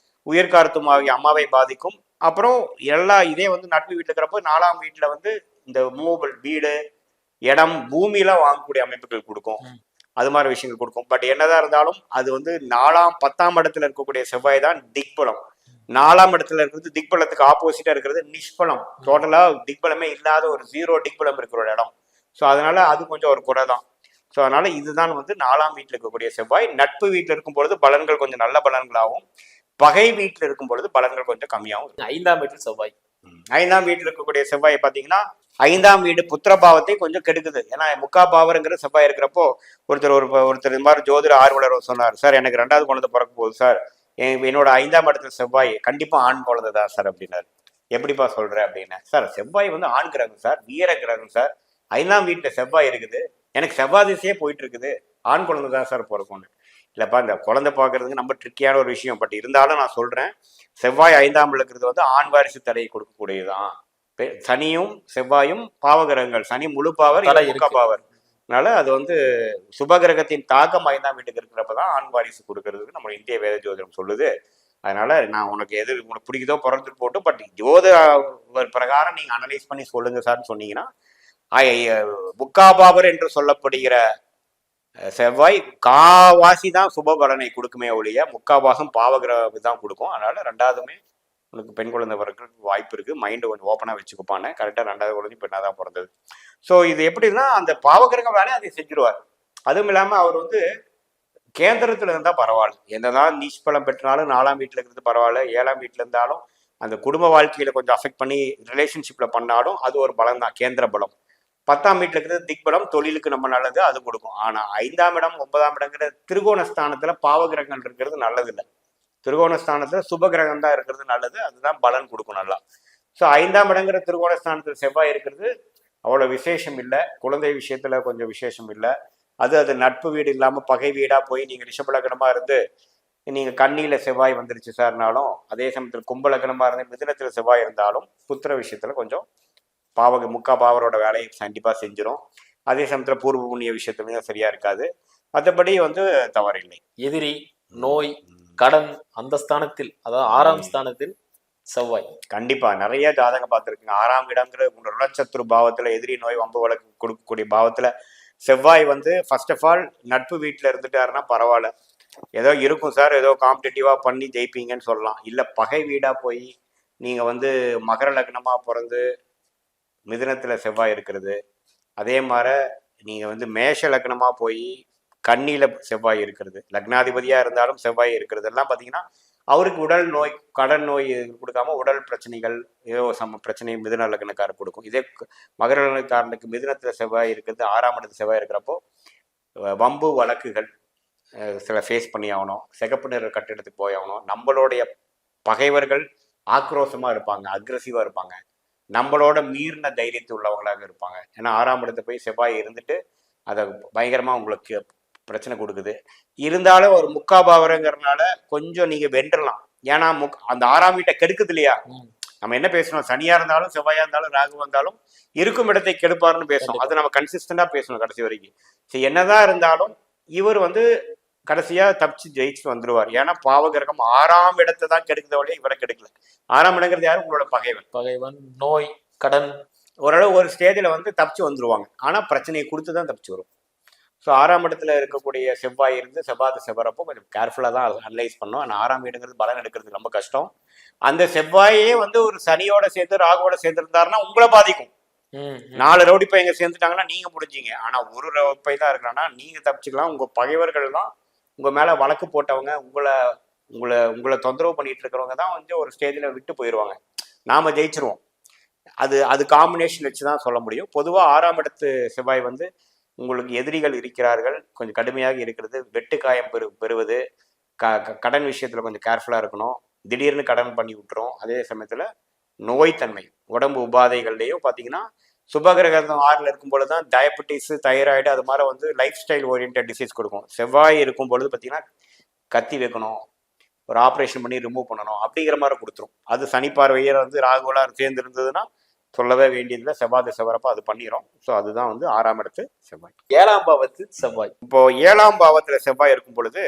உயர்கார்த்துமாகிய அம்மாவை பாதிக்கும். அப்புறம் இதே வந்து நட்பு வீட்டுல இருக்கிறப்போ 4ஆம் வீட்டுல வந்து இந்த மூவபிள் வீடு, இடம், பூமியெல்லாம் வாங்கக்கூடிய அமைப்புகள் கொடுக்கும். அது மாதிரி விஷயங்கள் கொடுக்கும். பட் என்னதான் இருந்தாலும் அது வந்து 10ஆம் இடத்துல இருக்கக்கூடிய செவ்வாய் தான் திக்பலம். 4ஆம் இடத்துல இருக்கிறது திக்பலத்துக்கு ஆப்போசிட்டா இருக்கிறது நிஷ்பலம். டோட்டலா திக்பலமே இல்லாத ஒரு 0 திக்பலம் இருக்கிற ஒரு இடம். ஸோ அதனால அது கொஞ்சம் ஒரு குறை தான். ஸோ அதனால இதுதான் வந்து 4ஆம் வீட்டில் இருக்கக்கூடிய செவ்வாய். நட்பு வீட்டில் இருக்கும் பொழுது பலன்கள் கொஞ்சம் நல்ல பலன்களாகவும், பகை வீட்டில் இருக்கும் பொழுது பலன்கள் கொஞ்சம் கம்மியாகவும். 5ஆம் வீட்டில் செவ்வாய். 5ஆம் வீட்டில் இருக்கக்கூடிய செவ்வாய் பார்த்தீங்கன்னா 5ஆம் வீடு புத்திரபாவத்தை கொஞ்சம் கெடுக்குது. ஏன்னா முக்கா பாவருங்கிற செவ்வாய் இருக்கிறப்போ ஒருத்தர் இந்த மாதிரி ஜோதிட ஆர்வலர் சொன்னார், சார் எனக்கு 2வது குழந்தை பிறக்க போகுது சார், என்னோட 5ஆம் இடத்துல செவ்வாய் கண்டிப்பா ஆண் குழந்தை தான் சார் அப்படின்னாரு. எப்படிப்பா சொல்ற அப்படின்னா, சார் செவ்வாய் வந்து ஆண் கிரகம் சார், வீர கிரகம் சார், 5ஆம் வீட்டுல செவ்வாய் இருக்குது, எனக்கு செவ்வாய் திசையே போயிட்டு இருக்குது, ஆண் குழந்தை தான் சார் பிறக்கும்னு. இல்லப்பா இந்த குழந்தை பார்க்கறதுக்கு ரொம்ப ட்ரிக்கியான ஒரு விஷயம். பட் இருந்தாலும் நான் சொல்றேன், செவ்வாய் 5ஆம் இருக்கிறது வந்து ஆண் வாரிசு தடையை கொடுக்கக்கூடியதுதான். சனியும் செவ்வாயும் பாவகிரகங்கள், சனி முழு பாவர், முக்கா பாவர். அதனால அது வந்து சுபகிரகத்தின் தாக்கம் 5ஆம் வீட்டுக்கு இருக்கிறப்பதான் ஆண் வாரிசு கொடுக்கறதுக்கு நம்ம இந்திய வேத ஜோதிடம் சொல்லுது. அதனால நான் உனக்கு உனக்கு பிடிக்குதோ பிறந்துட்டு போட்டு, பட் ஜோதிட பிரகாரம் நீங்க அனலைஸ் பண்ணி சொல்லுங்க சார்னு சொன்னீங்கன்னா, முக்காபாவர் என்று சொல்லப்படுகிற செவ்வாய் காவாசி தான் சுப பலனை கொடுக்குமே ஒழிய முக்காபாகம் பாவகிரகம் தான் கொடுக்கும். அதனால 2வதுமே உனக்கு பெண் குழந்தை பிறக்கிறதுக்கு வாய்ப்பு இருக்கு. மைண்டு கொஞ்சம் ஓப்பனா வச்சுக்கப்பானே. கரெக்டா 2வது குழந்தை பெண்ணா தான் பிறந்தது. ஸோ இது எப்படின்னா அந்த பாவகிரகம் வேலையை அதை செஞ்சிருவார். அதுவும் இல்லாம அவர் வந்து கேந்திரத்துல இருந்தா பரவாயில்ல, என்னதான் நீச் பலம் பெற்றாலும் 4ஆம் வீட்டுல இருக்கிறது பரவாயில்ல, 7ஆம் வீட்டுல இருந்தாலும் அந்த குடும்ப வாழ்க்கையில கொஞ்சம் அஃபெக்ட் பண்ணி ரிலேஷன்ஷிப்ல பண்ணாலும் அது ஒரு பலம் தான், கேந்திர பலம். 10ஆம் வீட்டுல இருக்கிறது திக்பலம், தொழிலுக்கு நம்ம நல்லது, அது கொடுக்கும். ஆனா 5ஆம் இடம் 9ஆம் இடங்கிற திரிகோணஸ்தானத்துல பாவகிரகங்கள் இருக்கிறது நல்லது இல்லை. திரிகோணஸ்தானத்துல சுபகிரகம் தான் இருக்கிறது நல்லது, அதுதான் பலன் கொடுக்கும் நல்லா. ஸோ 5ஆம் இடங்கிற திரிகோணஸ்தானத்துல செவ்வாய் இருக்கிறது அவ்வளவு விசேஷம் இல்லை. குழந்தை விஷயத்துல கொஞ்சம் விசேஷம் இல்லை. அது நட்பு வீடு இல்லாம பகை வீடா போய் நீங்க ரிஷபலக்கணமா இருந்து நீங்க கண்ணியில செவ்வாய் வந்துருச்சு சார்னாலும், அதே சமயத்துல கும்பலக்கணமா இருந்து மிதுனத்துல செவ்வாய் இருந்தாலும் புத்திர விஷயத்துல கொஞ்சம் முக்கா பாவரோட வேலையை கண்டிப்பா செஞ்சிடும். அதே சமயத்துல பூர்வ புண்ணிய விஷயத்துலயும் சரியா இருக்காது. மற்றபடி வந்து தவறில்லை. எதிரி, நோய், கடன் அந்த ஸ்தானத்தில், அதாவது 6ஆம் ஸ்தானத்தில் செவ்வாய் கண்டிப்பா நிறைய ஜாதகம் பார்த்துருக்குங்க. 6ஆம் இடங்கிற ருணச்சத்ரு பாவத்துல எதிரி நோய் வம்பு வழக்கு கொடுக்கக்கூடிய பாவத்துல செவ்வாய் வந்து ஃபர்ஸ்ட் ஆஃப் ஆல் நட்பு வீட்டுல இருந்துட்டாருன்னா பரவாயில்ல, ஏதோ இருக்கும் சார், ஏதோ காம்படிட்டிவா பண்ணி ஜெயிப்பீங்கன்னு சொல்லலாம். இல்ல பகை வீடா போய் நீங்க வந்து மகர லக்னமா பிறந்து மிதுனத்துல செவ்வாய் இருக்கிறது, அதே மாதிரி நீங்க வந்து மேஷ லக்னமா போய் கண்ணியில செவ்வாய் இருக்கிறது, லக்னாதிபதியா இருந்தாலும் செவ்வாய் இருக்கிறது எல்லாம் பாத்தீங்கன்னா அவருக்கு உடல் நோய், கடன் நோய் கொடுக்காம உடல் பிரச்சனைகள், ஏதோ பிரச்சனை மிதுன லக்னக்காரர் கொடுக்கும். இதே மகர லக்னக்காரனுக்கு மிதுனத்துல செவ்வாய் இருக்கிறது, 6ஆம் இடத்துல செவ்வாய் இருக்கிறப்போ வம்பு வழக்குகள் சில ஃபேஸ் பண்ணி ஆகணும், சிகப்பு நிற கட்டிடத்துக்கு போய் ஆகணும். நம்மளுடைய பகைவர்கள் ஆக்ரோஷமா இருப்பாங்க, அக்ரெசிவா இருப்பாங்க, நம்மளோட மீறின தைரியத்து உள்ளவங்களாக இருப்பாங்க. ஏன்னா 6ஆம் இடத்துல போய் செவ்வாய் இருந்துட்டு அதை பயங்கரமா உங்களுக்கு பிரச்சனை கொடுக்குது. இருந்தாலும் ஒரு முக்காபாவரங்கிறதுனால கொஞ்சம் நீங்க வென்றலாம். ஏன்னா அந்த 6ஆம் வீட்டை கெடுக்குது இல்லையா. நம்ம என்ன பேசணும், சனியா இருந்தாலும் செவ்வாயா இருந்தாலும் ராகு வந்தாலும் இருக்கும் இடத்தை கெடுப்பாருன்னு பேசணும். அது நம்ம கன்சிஸ்டண்டா பேசணும் கடைசி வரைக்கும். சரி, என்னதான் இருந்தாலும் இவர் வந்து கடைசியா தப்பிச்சு ஜெயிச்சு வந்துருவார். ஏன்னா பாவகிரகம் 6ஆம் இடத்தை தான் கெடுக்குத வழியே இவரை கெடுக்கல. 6ஆம் இடங்கிறது யாரும் உங்களோட பகைவன், நோய், கடன், ஓரளவு ஒரு ஸ்டேஜில் வந்து தப்பிச்சு வந்துருவாங்க. ஆனா பிரச்சனையை கொடுத்து தான் தப்பிச்சு வரும். ஸோ 6ஆம் இடத்துல இருக்கக்கூடிய செவ்வாய் இருந்து செவ்வாய் செவ்வரப்போ கொஞ்சம் கேர்ஃபுல்லாக தான் அனலைஸ் பண்ணோம். ஆனால் 6ஆம் வீடுங்கிறது பலன் எடுக்கிறது ரொம்ப கஷ்டம். அந்த செவ்வாயே வந்து ஒரு சனியோட சேர்ந்து ராகுவோட சேர்ந்து இருந்தாருன்னா உங்களை பாதிக்கும். 4 ரவுடி பையங்க சேர்ந்துட்டாங்கன்னா நீங்க முடிஞ்சீங்க. ஆனா ஒரு ரவுடி தான் இருக்கிறான்னா நீங்க தப்பிச்சுக்கலாம். உங்க பகைவர்கள் தான் உங்க மேல வழக்கு போட்டவங்க, உங்களை உங்களை உங்களை தொந்தரவு பண்ணிட்டு இருக்கிறவங்க தான் வந்து ஒரு ஸ்டேஜில் விட்டு போயிடுவாங்க. நாம ஜெயிச்சிருவோம். அது காம்பினேஷன் வச்சு தான் சொல்ல முடியும். பொதுவாக 6ஆம் இடத்து செவ்வாய் வந்து உங்களுக்கு எதிரிகள் இருக்கிறார்கள், கொஞ்சம் கடுமையாக இருக்கிறது, வெட்டு காயம் பெறுவது, கடன் விஷயத்துல கொஞ்சம் கேர்ஃபுல்லா இருக்கணும். திடீர்னு கடன் பண்ணி விட்டுரும். அதே சமயத்துல நோய்த்தன்மை, உடம்பு உபாதைகள்லையும் பார்த்தீங்கன்னா சுபகிரகம் 6ல் இருக்கும் பொழுது தான் டயபெட்டிஸ், தைராய்டு, அது மாதிரி வந்து லைஃப் ஸ்டைல் ஓரியன்ட் டிசீஸ் கொடுக்கும். செவ்வாய் இருக்கும் பொழுது பார்த்தீங்கன்னா கத்தி வைக்கணும், ஒரு ஆப்ரேஷன் பண்ணி ரிமூவ் பண்ணணும் அப்படிங்கிற மாதிரி கொடுத்துரும். அது சனி பார்வையர் வந்து ராகுலாம் சேர்ந்து இருந்ததுன்னா சொல்லவே வேண்டியதில்லை, செவ்வாய் செவ்வரப்போ அது பண்ணிடும். ஸோ அதுதான் வந்து 6ஆம் இடத்து செவ்வாய். 7ஆம் பாவத்து செவ்வாய். இப்போ 7ஆம் பாவத்துல செவ்வாய் இருக்கும் பொழுது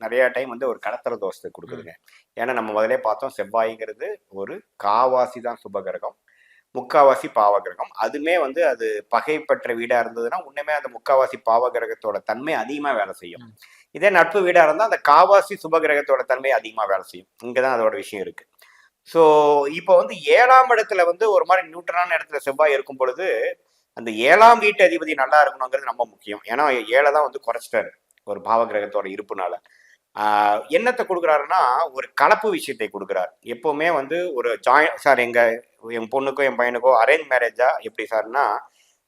நிறைய டைம் வந்து ஒரு கடத்தர தோஷத்தை கொடுக்குதுங்க. ஏன்னா நம்ம முதலே பார்த்தோம், செவ்வாய்ங்கிறது ஒரு காவாசி தான் சுபகிரகம், முக்காவாசி பாவகிரகம். அதுமே வந்து அது பகை பெற்ற வீடா இருந்ததுன்னா உண்மையுமே அந்த முக்காவாசி பாவகிரகத்தோட தன்மை அதிகமா வேலை செய்யும். இதே நட்பு வீடா இருந்தால் அந்த காவாசி சுபகிரகத்தோட தன்மை அதிகமா வேலை செய்யும். இங்கதான் அதோட விஷயம் இருக்கு. ஸோ இப்போ வந்து 7ஆம் இடத்துல வந்து ஒரு மாதிரி நியூட்ரலான இடத்துல செவ்வாய் இருக்கும் பொழுது அந்த 7ஆம் வீட்டு அதிபதி நல்லா இருக்கணுங்கிறது ரொம்ப முக்கியம். ஏன்னா 7 தான் வந்து குறைச்சிட்டாரு ஒரு பாவகிரகத்தோட இருப்புனால. என்னத்தை கொடுக்குறாருன்னா ஒரு கலப்பு விஷயத்தை கொடுக்குறாரு. எப்பவுமே வந்து ஒரு எங்க என் பொண்ணுக்கோ என் பையனுக்கோ அரேஞ்ச் மேரேஜா எப்படி சார்னா,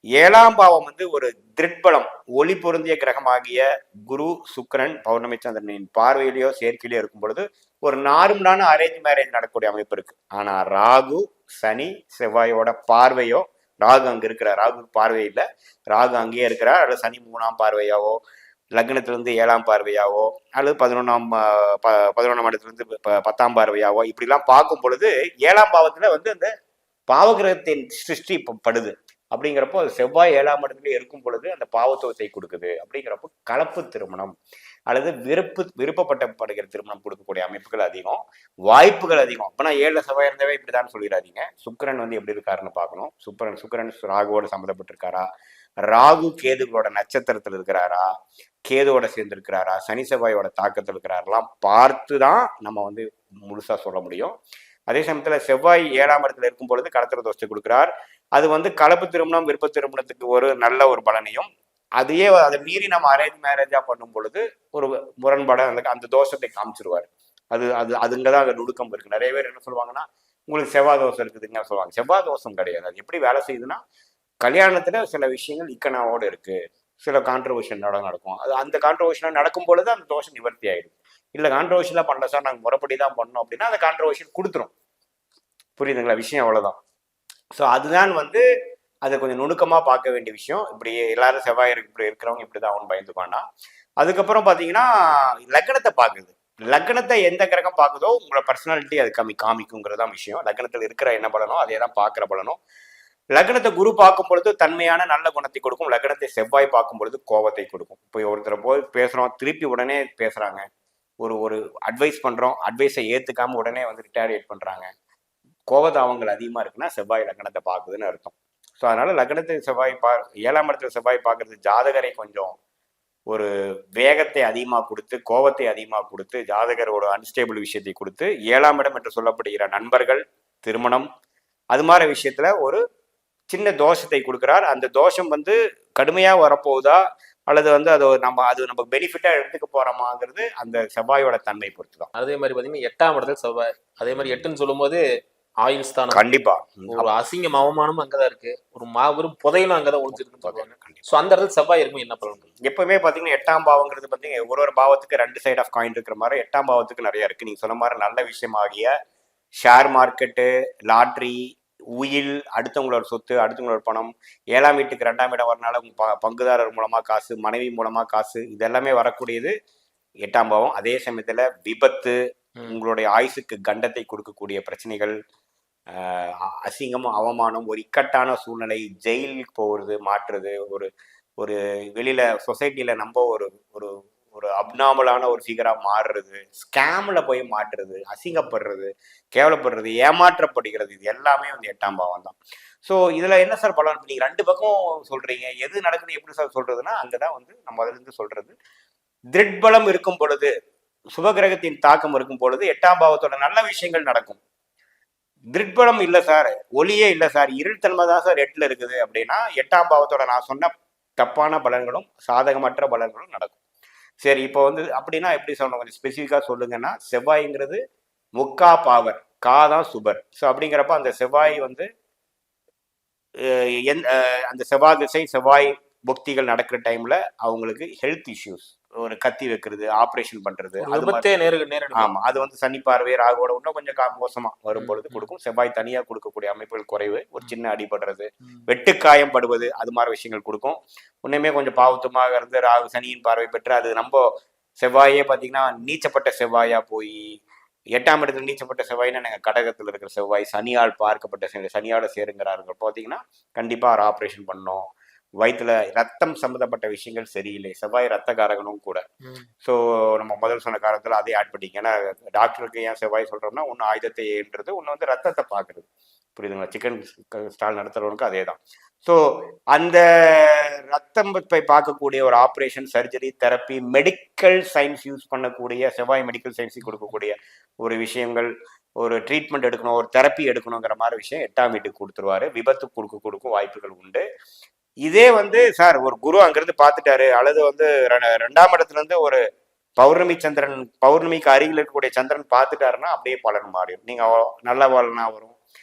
7ஆம் பாவம் வந்து ஒரு திருட்பலம் ஒளி பொருந்திய கிரகமாகிய குரு சுக்கிரன் பௌர்ணமி சந்திரனின் பார்வையிலேயோ சேர்க்கையிலோ இருக்கும் பொழுது ஒரு நார்மலான அரேஞ்ச் மேரேஜ் நடக்கக்கூடிய அமைப்பு இருக்கு. ஆனா ராகு சனி செவ்வாயோட பார்வையோ, ராகு அங்க இருக்கிறார், ராகு பார்வை இல்லை, ராகு அங்கேயே இருக்கிறார், அல்லது சனி 3ஆம் பார்வையாவோ, லக்னத்திலிருந்து 7ஆம் பார்வையாவோ, அல்லது 11ஆம் இடத்திலிருந்து 10ஆம் பார்வையாவோ இப்படிலாம் பார்க்கும் பொழுது 7ஆம் பாவத்துல வந்து அந்த பாவகிரகத்தின் சிருஷ்டி படுது. அப்படிங்கிறப்போ அது செவ்வாய் 7ஆம் இடத்துல இருக்கும் பொழுது அந்த பாவத்துவத்தை கொடுக்குது. அப்படிங்கிறப்போ கலப்பு திருமணம் அல்லது விருப்பப்படுகிற திருமணம் கொடுக்கக்கூடிய அமைப்புகள் அதிகம், வாய்ப்புகள் அதிகம். அப்பனா 7 செவ்வாய் இருந்தவே இப்படிதான் சொல்லிடாதீங்க. சுக்கிரன் வந்து எப்படி இருக்காருன்னு பார்க்கணும். சுக்கிரன் ராகுவோட சம்மந்தப்பட்டிருக்காரா, ராகு கேதுகளோட நட்சத்திரத்தில் இருக்கிறாரா, கேதுவோட சேர்ந்து இருக்கிறாரா, சனி செவ்வாயோட தாக்கத்தில் இருக்கிறாரெல்லாம் பார்த்து தான் நம்ம வந்து முழுசா சொல்ல முடியும். அதே சமயத்துல செவ்வாய் 7ஆம் இடத்துல இருக்கும் பொழுது கடத்திர தோஷத்தை கொடுக்கிறார். அது வந்து கலப்பு திருமணம் விருப்ப திருமணத்துக்கு ஒரு நல்ல ஒரு பலனையும், அதையே அதை மீறி நம்ம அரேஞ்ச் மேரேஜா பண்ணும் பொழுது ஒரு முரண்பாட அந்த தோஷத்தை காமிச்சிருவாரு. அது அது அதுங்கதான் அந்த நுணுக்கம் இருக்கு. நிறைய பேர் என்ன சொல்லுவாங்கன்னா, உங்களுக்கு செவ்வாய் தோஷம் இருக்குதுங்க சொல்லுவாங்க. செவ்வாய் தோஷம் கிடையாது. அது எப்படி வேலை செய்யுதுன்னா, கல்யாணத்துல சில விஷயங்கள் இக்கனாவோடு இருக்கு, சில கான்ட்ரவர்ஷன் நடக்கும். அது அந்த கான்ட்ரவர்ஷன் நடக்கும் பொழுது அந்த தோஷம் நிவர்த்தி ஆயிடும். இல்ல கான்ட்ரவர்ஷியலா பண்ணல சார், நாங்க முறைப்படி தான் பண்ணோம் அப்படின்னா அந்த கான்ட்ரவர்ஷியல் கொடுத்துரும். புரியுதுங்களா விஷயம்? அவ்வளவுதான். ஸோ அதுதான் வந்து அதை கொஞ்சம் நுணுக்கமா பார்க்க வேண்டிய விஷயம். இப்படி எல்லாரும் செவ்வாய் இப்படி இருக்கிறவங்க இப்படிதான் அவன் பயந்துப்பானா. அதுக்கப்புறம் பாத்தீங்கன்னா லக்னத்தை பார்க்குது. லக்னத்தை எந்த கிரகம் பார்க்குதோ உங்களோட பர்சனாலிட்டி அது காமிக்குங்கிறதான் விஷயம். லக்னத்தில் இருக்கிற என்ன பலனோ அதே தான் பார்க்குற பலனும். லக்னத்தை குரு பார்க்கும் பொழுது தன்மையான நல்ல குணத்தை கொடுக்கும். லக்னத்தை செவ்வாய் பார்க்கும் பொழுது கோபத்தை கொடுக்கும். இப்போ ஒருத்தரை போய் பேசுறோம், திருப்பி உடனே பேசுறாங்க, ஒரு அட்வைஸ் பண்றோம், அட்வைஸை ஏத்துக்காம உடனே வந்து ரிட்டாரியேட் பண்றாங்க, கோபதாபங்கள் அதிகமா இருக்குன்னா செவ்வாய் லக்னத்தை பார்க்குதுன்னு அர்த்தம். ஸோ அதனால லக்னத்தை செவ்வாய் 7ஆம் இடத்துல செவ்வாய் பார்க்கறது ஜாதகரை கொஞ்சம் ஒரு வேகத்தை அதிகமாக கொடுத்து, கோபத்தை அதிகமாக கொடுத்து, ஜாதகரோட அன்ஸ்டேபிள் விஷயத்தை கொடுத்து, 7ஆம் இடம் என்று சொல்லப்படுகிற நண்பர்கள், திருமணம், அது மாதிரி விஷயத்துல ஒரு சின்ன தோஷத்தை கொடுக்கிறார். அந்த தோஷம் வந்து கடுமையா வரப்போகுதா அல்லது வந்து அது நம்ம பெனிஃபிட்டா எடுத்துக்க போறோமாங்கிறது அந்த செவ்வாயோட தன்மை பொறுத்து தான். அதே மாதிரி பாத்தீங்கன்னா 8ஆம் இடத்துல செவ்வாய், அதே மாதிரி 8ன்னு சொல்லும் போது ஆயுள் ஸ்தானம், கண்டிப்பா ஒரு அசிங்கம் அவமானமும் அங்கதான் இருக்கு, ஒரு மாபெரும் புதையலும் அங்கதான் ஒழிஞ்சிருக்குன்னு சொல்லுவாங்க. சோ அந்த இடத்துல செவ்வாய் இருக்கும் என்ன பலன்? எப்பவுமே பாத்தீங்கன்னா 8ஆம் பாவங்கிறது பாத்தீங்கன்னா ஒரு பாவத்துக்கு 2 சைட் ஆஃப் காயின் இருக்கிற மாதிரி 8ஆம் பாவத்துக்கு நிறைய இருக்கு. நீங்க சொன்ன மாதிரி நல்ல விஷயமாகிய ஷேர் மார்க்கெட்டு, லாட்ரி, உயில், அடுத்தவங்களோட சொத்து, அடுத்தவங்களோட பணம், 7ஆம் வீட்டுக்கு 2ஆம் இடம் வரனால உங்க பங்குதாரர் மூலமா காசு, மனைவி மூலமா காசு, இதெல்லாமே வரக்கூடியது 8ஆம் பாவம். அதே சமயத்துல விபத்து, உங்களுடைய ஆயுசுக்கு கண்டத்தை கொடுக்கக்கூடிய பிரச்சனைகள், அசிங்கமும் அவமானம், ஒரு இக்கட்டான சூழ்நிலை, ஜெயிலுக்கு போகிறது, மாற்றுறது, ஒரு வெளியில சொசைட்டில நம்ம ஒரு ஒரு ஒரு அப்நார்மலான ஒரு ஃபிகரா மாறுறது, ஸ்கேம்ல போய் மாட்டுறது, அசிங்கப்படுறது, கேவலப்படுறது, ஏமாற்றப்படுகிறது, இது எல்லாமே வந்து 8ஆம் பாவம் தான். ஸோ இதுல என்ன சார் பலன்? நீங்க 2 பக்கம் சொல்றீங்க, எது நடக்குன்னு எப்படி சார் சொல்றதுன்னா, அங்கதான் வந்து நம்ம அதுல இருந்து சொல்றது, திருட்பலம் இருக்கும் பொழுது, சுபகிரகத்தின் தாக்கம் இருக்கும் பொழுது 8ஆம் பாவத்தோட நல்ல விஷயங்கள் நடக்கும். திருட்பலம் இல்லை சார், ஒளியே இல்லை சார், இருள்தன்மை தான் சார் 8ல இருக்குது அப்படின்னா 8ஆம் பாவத்தோட நான் சொன்ன தப்பான பலன்களும் சாதகமற்ற பலன்களும் நடக்கும். சரி, இப்போ வந்து அப்படின்னா எப்படி சொல்லணும், கொஞ்சம் ஸ்பெசிஃபிக்கா சொல்லுங்கன்னா, செவ்வாய்ங்கிறது முக்கா பாவர், தான் சுபர். ஸோ அப்படிங்கிறப்ப அந்த செவ்வாய் வந்து அந்த செவ்வாய் திசை செவ்வாய் புக்திகள் நடக்கிற டைம்ல அவங்களுக்கு ஹெல்த் இஷ்யூஸ், ஒரு கத்தி வைக்கிறது, ஆப்ரேஷன் பண்றது, ஆமா, அது வந்து சனி பார்வை ராகுவோட இன்னும் கொஞ்சம் மோசமா வரும் பொழுது கொடுக்கும். செவ்வாய் தனியா கொடுக்கக்கூடிய அமைப்புகள் குறைவு, ஒரு சின்ன அடிபடுறது, வெட்டுக்காயம் படுவது, அது மாதிரி விஷயங்கள் கொடுக்கும். உன்னையுமே கொஞ்சம் பாவத்துமாக இருந்து ராகு சனியின் பார்வை பெற்று, அது நம்ம செவ்வாயே பாத்தீங்கன்னா நீச்சப்பட்ட செவ்வாயா போய் 8ஆம் இடத்துல நீச்சப்பட்ட செவ்வாய்னா நாங்கள் கடகத்தில் இருக்கிற செவ்வாய் சனியால் பார்க்கப்பட்ட சனியால சேருங்கிறார்கள். பார்த்தீங்கன்னா கண்டிப்பா ஒரு ஆப்ரேஷன் பண்ணோம். வயிற்றுல ரத்தம் சம்மந்தப்பட்ட விஷயங்கள் சரியில்லை, செவ்வாய் ரத்தக்காரகனும் கூட. ஸோ நம்ம முதல் சொன்ன காலத்தில் அதே ஆட் பண்ணிங்க. ஏன்னா டாக்டருக்கு ஏன் செவ்வாய் சொல்றோம்னா, ஒன்று ஆயுதத்தை ஏன்றது, ஒன்று வந்து ரத்தத்தை பார்க்குறது. புரியுதுங்களா? சிக்கன் ஸ்டால் நடத்துறவனுக்கு அதே தான். ஸோ அந்த ரத்தத்தை பார்க்கக்கூடிய ஒரு operation, surgery, therapy, medical science use பண்ணக்கூடிய செவ்வாய் மெடிக்கல் சயின்ஸுக்கு கொடுக்கக்கூடிய ஒரு விஷயங்கள், ஒரு ட்ரீட்மெண்ட் எடுக்கணும், ஒரு தெரப்பி எடுக்கணுங்கிற மாதிரி விஷயம் 8ஆம் வீட்டுக்கு கொடுத்துருவாரு. விபத்து கொடுக்கும் வாய்ப்புகள் உண்டு. இதே வந்து சார் ஒரு குரு அங்கிருந்து பார்த்துட்டாரு, அல்லது வந்து 2ஆம் இடத்துல இருந்து ஒரு பௌர்ணமிக்கு அருகில் இருக்கக்கூடிய சந்திரன் பார்த்துட்டாருன்னா அப்படியே பலன் மாறிடும். நீங்க நல்ல பலனா வரும்,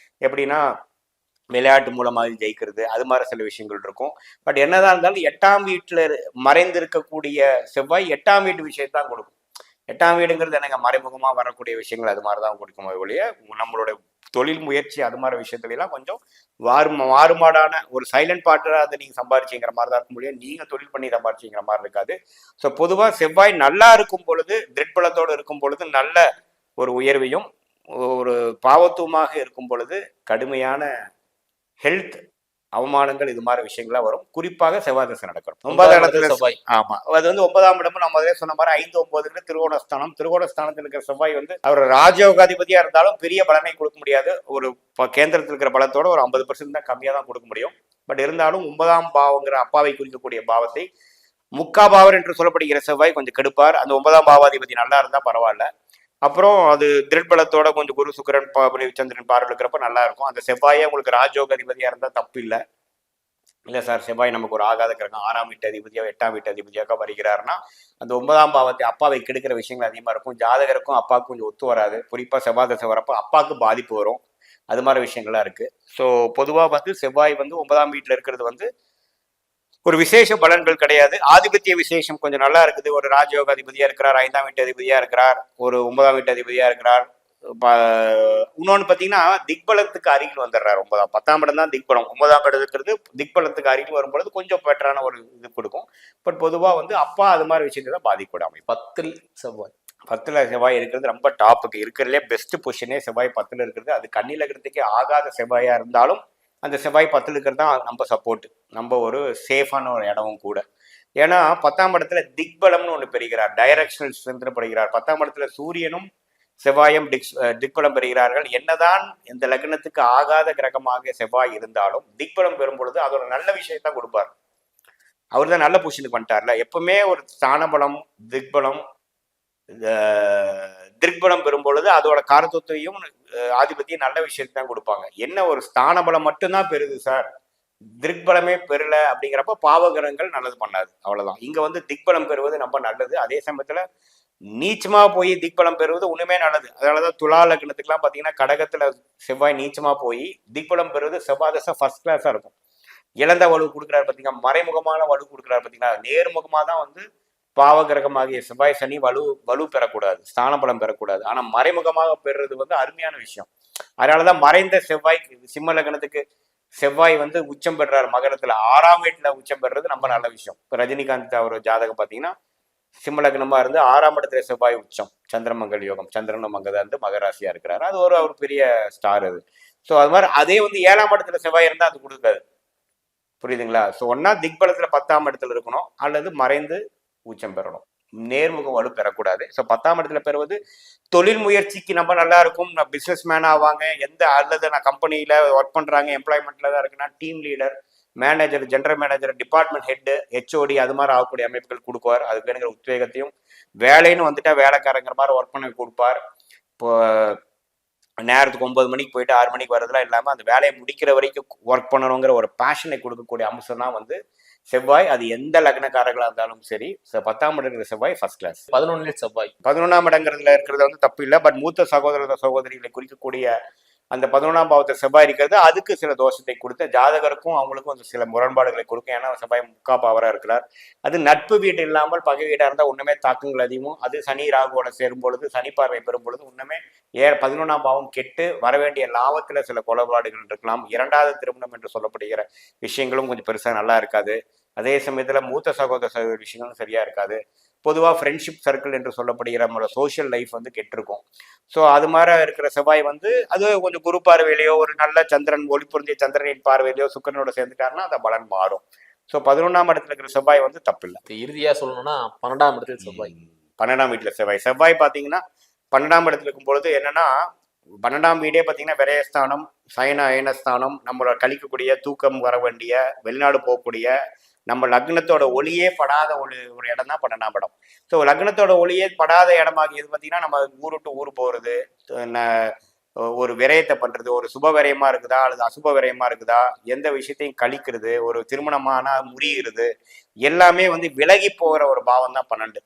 எப்படின்னா விளையாட்டு மூலமாக ஜெயிக்கிறது, அது மாதிரி சில விஷயங்கள் இருக்கும். பட் என்னதான் இருந்தாலும் 8ஆம் வீட்டில் மறைந்திருக்கக்கூடிய செவ்வாய் 8ஆம் வீட்டு விஷயத்தான் கொடுக்கும். 8ஆம் வீடுங்கிறது எனக்கு மறைமுகமாக வரக்கூடிய விஷயங்கள் அது மாதிரி தான் கொடுக்கும். ஒழிய நம்மளோட தொழில் முயற்சி அது மாதிரி விஷயத்துலாம் கொஞ்சம் மாறுபாடான ஒரு சைலண்ட் பார்ட்னராக அதை நீங்கள் சம்பாரிச்சிங்கிற மாதிரி தான் இருக்கும் முடியும். நீங்கள் தொழில் பண்ணி சம்பாரிச்சிங்கிற மாதிரி இருக்காது. ஸோ பொதுவாக செவ்வாய் நல்லா இருக்கும் பொழுது, திருட்பலத்தோடு இருக்கும் பொழுது நல்ல ஒரு உயர்வையும், ஒரு பாவத்துவமாக இருக்கும் பொழுது கடுமையான ஹெல்த் அவமானங்கள் இது மாதிரி விஷயங்கள்லாம் வரும். குறிப்பாக செவ்வாய் தசை நடக்கும் 9ஆம் இடத்துல செவ்வாய். ஆமா, அது வந்து 9ஆம் இடம் நம்ம முதலே சொன்ன மாதிரி 5, 9 திருவோணஸ்தானம். திருவோணஸ்தானத்தில் இருக்கிற செவ்வாய் வந்து அவர் ராஜயோகாதிபதியா இருந்தாலும் பெரிய பலனை கொடுக்க முடியாது. ஒரு கேந்திரத்தில் இருக்கிற பலத்தோட ஒரு 50% தான் கம்மியாக தான் கொடுக்க முடியும். பட் இருந்தாலும் 9ஆம் பாவங்கிற அப்பாவை குறிக்கக்கூடிய பாவத்தை முக்காபாவர் என்று சொல்லப்படுகிற செவ்வாய் கொஞ்சம் கெடுப்பார். அந்த 9ஆம் பாவாதிபதி நல்லா இருந்தா பரவாயில்ல. அப்புறம் அது திருட்பலத்தோட கொஞ்சம் குரு சுக்கிரன் சந்திரன் பார்வை இருக்கிறப்ப நல்லா இருக்கும். அந்த செவ்வாயே உங்களுக்கு ராஜயோக அதிபதியா இருந்தா தப்பு இல்லை. இல்லை சார், செவ்வாய் நமக்கு ஒரு ஆகாத கிரகம், 6ஆம் வீட்டு அதிபதியோ 8ஆம் வீட்டு அதிபதியாக வருகிறாருன்னா அந்த 9ஆம் பாவத்தை அப்பாவை கெடுக்கிற விஷயங்கள் அதிகமாக இருக்கும். ஜாதகருக்கும் அப்பாவுக்கும் கொஞ்சம் ஒத்து வராது. குறிப்பாக செவ்வாய் தசை வரப்போ அப்பாவுக்கு பாதிப்பு வரும். அது மாதிரி விஷயங்கள்லாம் இருக்கு. ஸோ பொதுவாக வந்து செவ்வாய் வந்து 9ஆம் வீட்டில் இருக்கிறது வந்து ஒரு விசேஷ பலன்கள் கிடையாது. ஆதிபத்திய விசேஷம் கொஞ்சம் நல்லா இருக்குது. ஒரு ராஜயோக அதிபதியா இருக்கிறார், 5ஆம் வீட்டு அதிபதியா இருக்கிறார், ஒரு 9ஆம் வீட்டு அதிபதியா இருக்கிறார். இன்னொன்று பார்த்தீங்கன்னா திக்பலத்துக்கு அருகில் வந்துடுறாரு. 10ஆம் இடம் தான் திக்பலம். 9ஆம் இடம் இருக்கிறது திக்பலத்துக்கு அருகில் வரும்பொழுது கொஞ்சம் பெட்டரான ஒரு இது கொடுக்கும். பட் பொதுவாக வந்து அப்பா அது மாதிரி விஷயத்தை தான் பாதிக்கூடாமல். 10ல் செவ்வாய், 10ல் செவ்வாய் இருக்கிறது ரொம்ப டாப்புக்கு. இருக்கிறதுலே பெஸ்ட் பொசிஷனே செவ்வாய் 10ல் இருக்கிறது. அது கண்ணில் இருக்கிறதுக்கே ஆகாத செவ்வாயா இருந்தாலும் அந்த செவ்வாய் 10ல் இருக்கிறது தான் நம்ம சப்போர்ட், நம்ம ஒரு சேஃபான ஒரு இடமும் கூட. ஏன்னா 10ஆம் இடத்துல திக்பலம்னு ஒன்று பெறுகிறார், டைரக்ஷனல் ஸ்ட்ரென்த் பெறுகிறார். 10ஆம் இடத்துல சூரியனும் செவ்வாயும் திக்பலம் பெறுகிறார்கள். என்னதான் இந்த லக்னத்துக்கு ஆகாத கிரகமாக செவ்வாய் இருந்தாலும் திக்பலம் பெறும் பொழுது அதோட நல்ல விஷயத்தான் கொடுப்பார். அவர் தான் நல்ல பொசிஷனுக்கு வந்துட்டார்ல. எப்பவுமே ஒரு ஸ்தானபலம் திக்பலம் திருப்பலம் பெறும் பொழுது அதோட காரத்துவத்தையும் ஆதிபத்தியம் நல்ல விஷயத்தை தான் கொடுப்பாங்க. என்ன ஒரு ஸ்தான பலம் மட்டும்தான் பெறுது சார், திக்பலமே பெறல அப்படிங்கிறப்ப பாவகிரகங்கள் நல்லது பண்ணாது, அவ்வளவுதான். இங்க வந்து திக்பலம் பெறுவது ரொம்ப நல்லது. அதே சமயத்துல நீச்சமா போய் திக்பலம் பெறுவது ஒண்ணுமே நல்லது. அதனாலதான் துலா லக்னத்துக்குலாம் பாத்தீங்கன்னா கடகத்துல செவ்வாய் நீச்சமா போய் திக்பலம் பெறுவது செவ்வாய் தசை ஃபர்ஸ்ட் கிளாஸா இருக்கும். இழந்த வலு கொடுக்குறாரு பார்த்தீங்கன்னா, மறைமுகமான வலு கொடுக்குறாரு பார்த்தீங்கன்னா, நேர்முகமாக தான் வந்து பாவகிரகமாகிய செவ்வாய் சனி வலு பெறக்கூடாது, ஸ்தான பலம் பெறக்கூடாது. ஆனா மறைமுகமாக பெறுறது வந்து அருமையான விஷயம். அதனாலதான் மறைந்த செவ்வாய் சிம்ம லக்னத்துக்கு செவ்வாய் வந்து உச்சம் பெறாரு மகரத்துல, 6ஆம் வீட்டுல உச்சம் பெறுறது ரொம்ப நல்ல விஷயம். இப்போ ரஜினிகாந்த் அவர் ஜாதகம் பார்த்தீங்கன்னா சிம்ம லக்னமா இருந்து 6ஆம் இடத்துல செவ்வாய் உச்சம், சந்திரமங்கல் யோகம், சந்திரனும் அங்கதான் இருந்து மகராசியா இருக்கிறாரு. அது ஒரு பெரிய ஸ்டார் அது. ஸோ அது மாதிரி அதே வந்து 7ஆம் இடத்துல செவ்வாய் இருந்தா அது கொடுக்காது, புரியுதுங்களா? ஸோ ஒன்னா திக்பலத்துல 10ஆம் இடத்துல இருக்கணும், அல்லது மறைந்து உச்சம் பெறணும், நேர்முக வலு பெறக்கூடாது. ஸோ 10ஆம் இடத்துல பெறுவது தொழில் முயற்சிக்கு நம்ம நல்லா இருக்கும். நான் பிசினஸ் மேன் ஆவாங்க, அல்லது நான் கம்பெனியில ஒர்க் பண்றாங்க, எம்ப்ளாய்மெண்ட்ல தான் இருக்குன்னா team leader, manager, general manager, department head, HOD அது மாதிரி ஆகக்கூடிய அமைப்புகள் கொடுக்குவார். அதுக்கு வேணுங்கிற உத்வேகத்தையும், வேலைன்னு வந்துட்டா வேலைக்காரங்கிற மாதிரி ஒர்க் பண்ண கொடுப்பார். இப்போ நேரத்துக்கு 9 மணிக்கு போயிட்டு 6 மணிக்கு வரதுலாம் இல்லாமல் அந்த வேலையை முடிக்கிற வரைக்கும் ஒர்க் பண்ணணுங்கிற ஒரு பேஷனை கொடுக்கக்கூடிய அம்சம் தான் வந்து செவ்வாய். அது எந்த லக்னக்காரர்களாக இருந்தாலும் சரி. 10ஆம் இடங்கிற செவ்வாய் ஃபர்ஸ்ட் கிளாஸ். 11ல் செவ்வாய் 11ஆம் இடங்கிறதுல இருக்கிறது வந்து தப்பு இல்லை. பட் மூத்த சகோதர சகோதரிகளை குறிக்கக்கூடிய அந்த 11ஆம் பாவத்தை செவ்வாய் இருக்கிறது அதுக்கு சில தோஷத்தை கொடுத்த ஜாதகருக்கும் அவங்களுக்கும் சில முரண்பாடுகளை கொடுக்கும். ஏன்னா செவ்வாய் முக்கா பாவராக இருக்கிறார். அது நட்பு வீடு இல்லாமல் பகை வீடாக இருந்தால் உண்மையே தாக்கங்கள் அதிகமும். அது சனி ராகுவோட சேரும் பொழுது, சனி பார்வை பெறும் பொழுது உண்மையே 11ஆம் பாவம் கெட்டு வரவேண்டிய லாபத்தில் சில குறைபாடுகள் இருக்கலாம். 2வது திருமணம் என்று சொல்லப்படுகிற விஷயங்களும் கொஞ்சம் பெருசாக நல்லா இருக்காது. அதே சமயத்தில் மூத்த சகோதர விஷயங்களும் சரியா இருக்காது. பொதுவாக ஃப்ரெண்ட்ஷிப் சர்க்கிள் என்று சொல்லப்படுகிற நம்மளோட சோஷியல் லைஃப் வந்து கெட்டிருக்கும். ஸோ அது மாதிரி இருக்கிற செவ்வாய் வந்து அது கொஞ்சம் குரு பார்வையிலையோ ஒரு நல்ல சந்திரன் ஒளி பொருந்திய சந்திரனின் பார்வையிலையோ சுக்கரனோட சேர்ந்துட்டாருன்னா அந்த பலன் மாறும். ஸோ 11ஆம் இடத்துல இருக்கிற செவ்வாய் வந்து தப்பு இல்லை. இறுதியா சொல்லணும்னா 12ஆம் இடத்துல செவ்வாய், 12ஆம் வீட்டுல செவ்வாய் பார்த்தீங்கன்னா 12ஆம் இடத்துல இருக்கும் பொழுது என்னன்னா 12ஆம் வீடே பார்த்தீங்கன்னா விரயஸ்தானம், சயன அயனஸ்தானம், நம்மளோட கழிக்கக்கூடிய தூக்கம் வர வேண்டிய, வெளிநாடு போகக்கூடிய, நம்ம லக்னத்தோட ஒளியே படாத ஒரு இடம் தான் 12ஆம் இடம். ஸோ லக்னத்தோட ஒளியே படாத இடமாகியது பார்த்தீங்கன்னா நம்ம ஊர் விட்டு ஊர் போகிறது, ஒரு விரயத்தை பண்றது, ஒரு சுப விரயமா இருக்குதா அல்லது அசுப விரயமா இருக்குதா, எந்த விஷயத்தையும் கழிக்கிறது, ஒரு திருமணமான முறிகிறது, எல்லாமே வந்து விலகி போகிற ஒரு பாவம் தான் 12.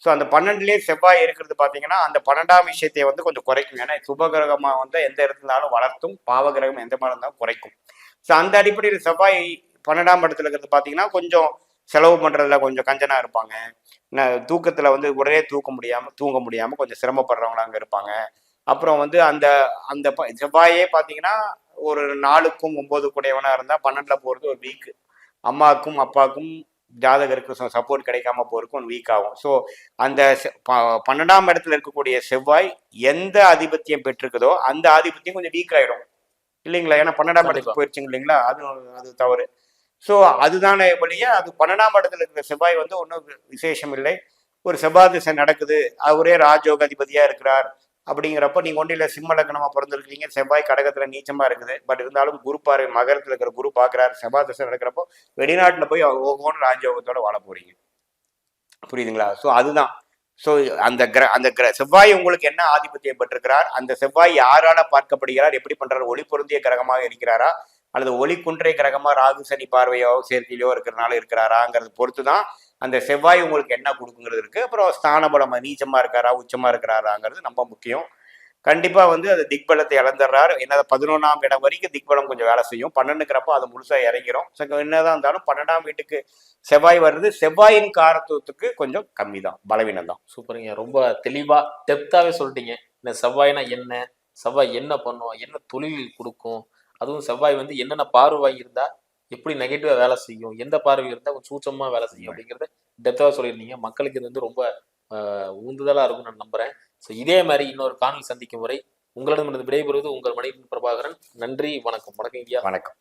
ஸோ அந்த 12லயே செவ்வாய் இருக்கிறது பார்த்தீங்கன்னா அந்த 12ஆம் விஷயத்தை வந்து கொஞ்சம் குறைக்கும். ஏன்னா சுபகிரகமாக வந்து எந்த இருந்தாலும் வளர்த்தும், பாவகிரகம் எந்த மாதிரி இருந்தாலும் குறைக்கும். ஸோ அந்த அடிப்படையில் செவ்வாய் 12ஆம் இடத்துல இருக்கிறது பார்த்தீங்கன்னா கொஞ்சம் செலவு பண்ணுறதுல கொஞ்சம் கஞ்சனா இருப்பாங்க. தூக்கத்தில் வந்து உடனே தூங்க முடியாமல் கொஞ்சம் சிரமப்படுறவங்களா அங்கே இருப்பாங்க. அப்புறம் வந்து அந்த அந்த செவ்வாயே பார்த்தீங்கன்னா ஒரு 4க்கும் 9 கூடையவனா இருந்தால் 12ல போகிறது ஒரு வீக். அம்மாவுக்கும் அப்பாவுக்கும் ஜாதகருக்கு சப்போர்ட் கிடைக்காம போறதுக்கும் வீக் ஆகும். ஸோ அந்த 12ஆம் இடத்துல இருக்கக்கூடிய செவ்வாய் எந்த ஆதிபத்தியம் பெற்றிருக்குதோ அந்த ஆதிபத்தியம் கொஞ்சம் வீக் ஆயிடும் இல்லைங்களா? ஏன்னா 12ஆம் இடத்துக்கு போயிடுச்சுங்க இல்லைங்களா? அது தவறு. ஸோ அதுதானே வழியே அது 12ஆம் இடத்துல இருக்கிற செவ்வாய் வந்து ஒன்றும் விசேஷம் இல்லை. ஒரு செவ்வாய் திசை நடக்குது, அவரே ராஜயோக அதிபதியா இருக்கிறார் அப்படிங்கிறப்ப நீங்க ஒன்றில சிம்ம லக்னமா பிறந்திருக்கீங்க, செவ்வாய் கடகத்துல நீச்சமா இருக்குது. பட் இருந்தாலும் குரு பார்வை மகரத்துல இருக்கிற குரு பாக்குறாரு, செவ்வாய் திசை நடக்கிறப்போ வெளிநாட்டுல போய் ஓகோன்னு ராஜயோகத்தோட வாழ போறீங்க. புரியுதுங்களா? ஸோ அதுதான். ஸோ அந்த செவ்வாய் உங்களுக்கு என்ன ஆதிபத்தியம் பெற்றிருக்கிறார், அந்த செவ்வாய் யாரால பார்க்கப்படுகிறார், எப்படி பண்றாரு, ஒளி பொருந்திய கிரகமாக இருக்கிறாரா அல்லது ஒளி குன்றை கிரகமா ராகு சனி பார்வையோ சேர்க்கையிலோ இருக்கிறனால இருக்கிறாராங்கிறது பொறுத்து தான் அந்த செவ்வாய் உங்களுக்கு என்ன கொடுக்குங்கிறது இருக்கு. அப்புறம் ஸ்தான பலம் நீச்சமா இருக்காரா உச்சமா இருக்கிறாராங்கிறது ரொம்ப முக்கியம். கண்டிப்பா வந்து அது திக்பலத்தை இழந்துடுறாரு. என்ன 11ஆம் இடம் வரைக்கும் திக்பலம் கொஞ்சம் வேலை செய்யும். 12ங்கிறப்போ அது முழுசா இறங்கிரும். என்னதான் இருந்தாலும் 12ஆம் வீட்டுக்கு செவ்வாய் வருது, செவ்வாயின் காரத்துவத்துக்கு கொஞ்சம் கம்மி தான், பலவீனம் தான். சூப்பருங்க. ரொம்ப தெளிவா டெப்தாவே சொல்லிட்டீங்க. இந்த செவ்வாய்னா என்ன, செவ்வாய் என்ன பண்ணும், என்ன தொழில் கொடுக்கும், அதுவும் செவ்வாய் வந்து என்னென்ன பார்வை இருந்தா எப்படி நெகட்டிவா வேலை செய்யும், எந்த பார்வை இருந்தா கொஞ்சம் சூட்சமா வேலை செய்யும் அப்படிங்கிறத டெப்தாவா சொல்லியிருந்தீங்க. மக்களுக்கு இது வந்து ரொம்ப உந்துதலா இருக்கும் நான் நம்புறேன். ஸோ இதே மாதிரி இன்னொரு காணொலி சந்திக்கும் வரை உங்களிடமிருந்து விடைபெறுவது உங்கள் மணிகண்டன் பிரபாகரன். நன்றி, வணக்கம். வணக்கம் ஐயா. வணக்கம்.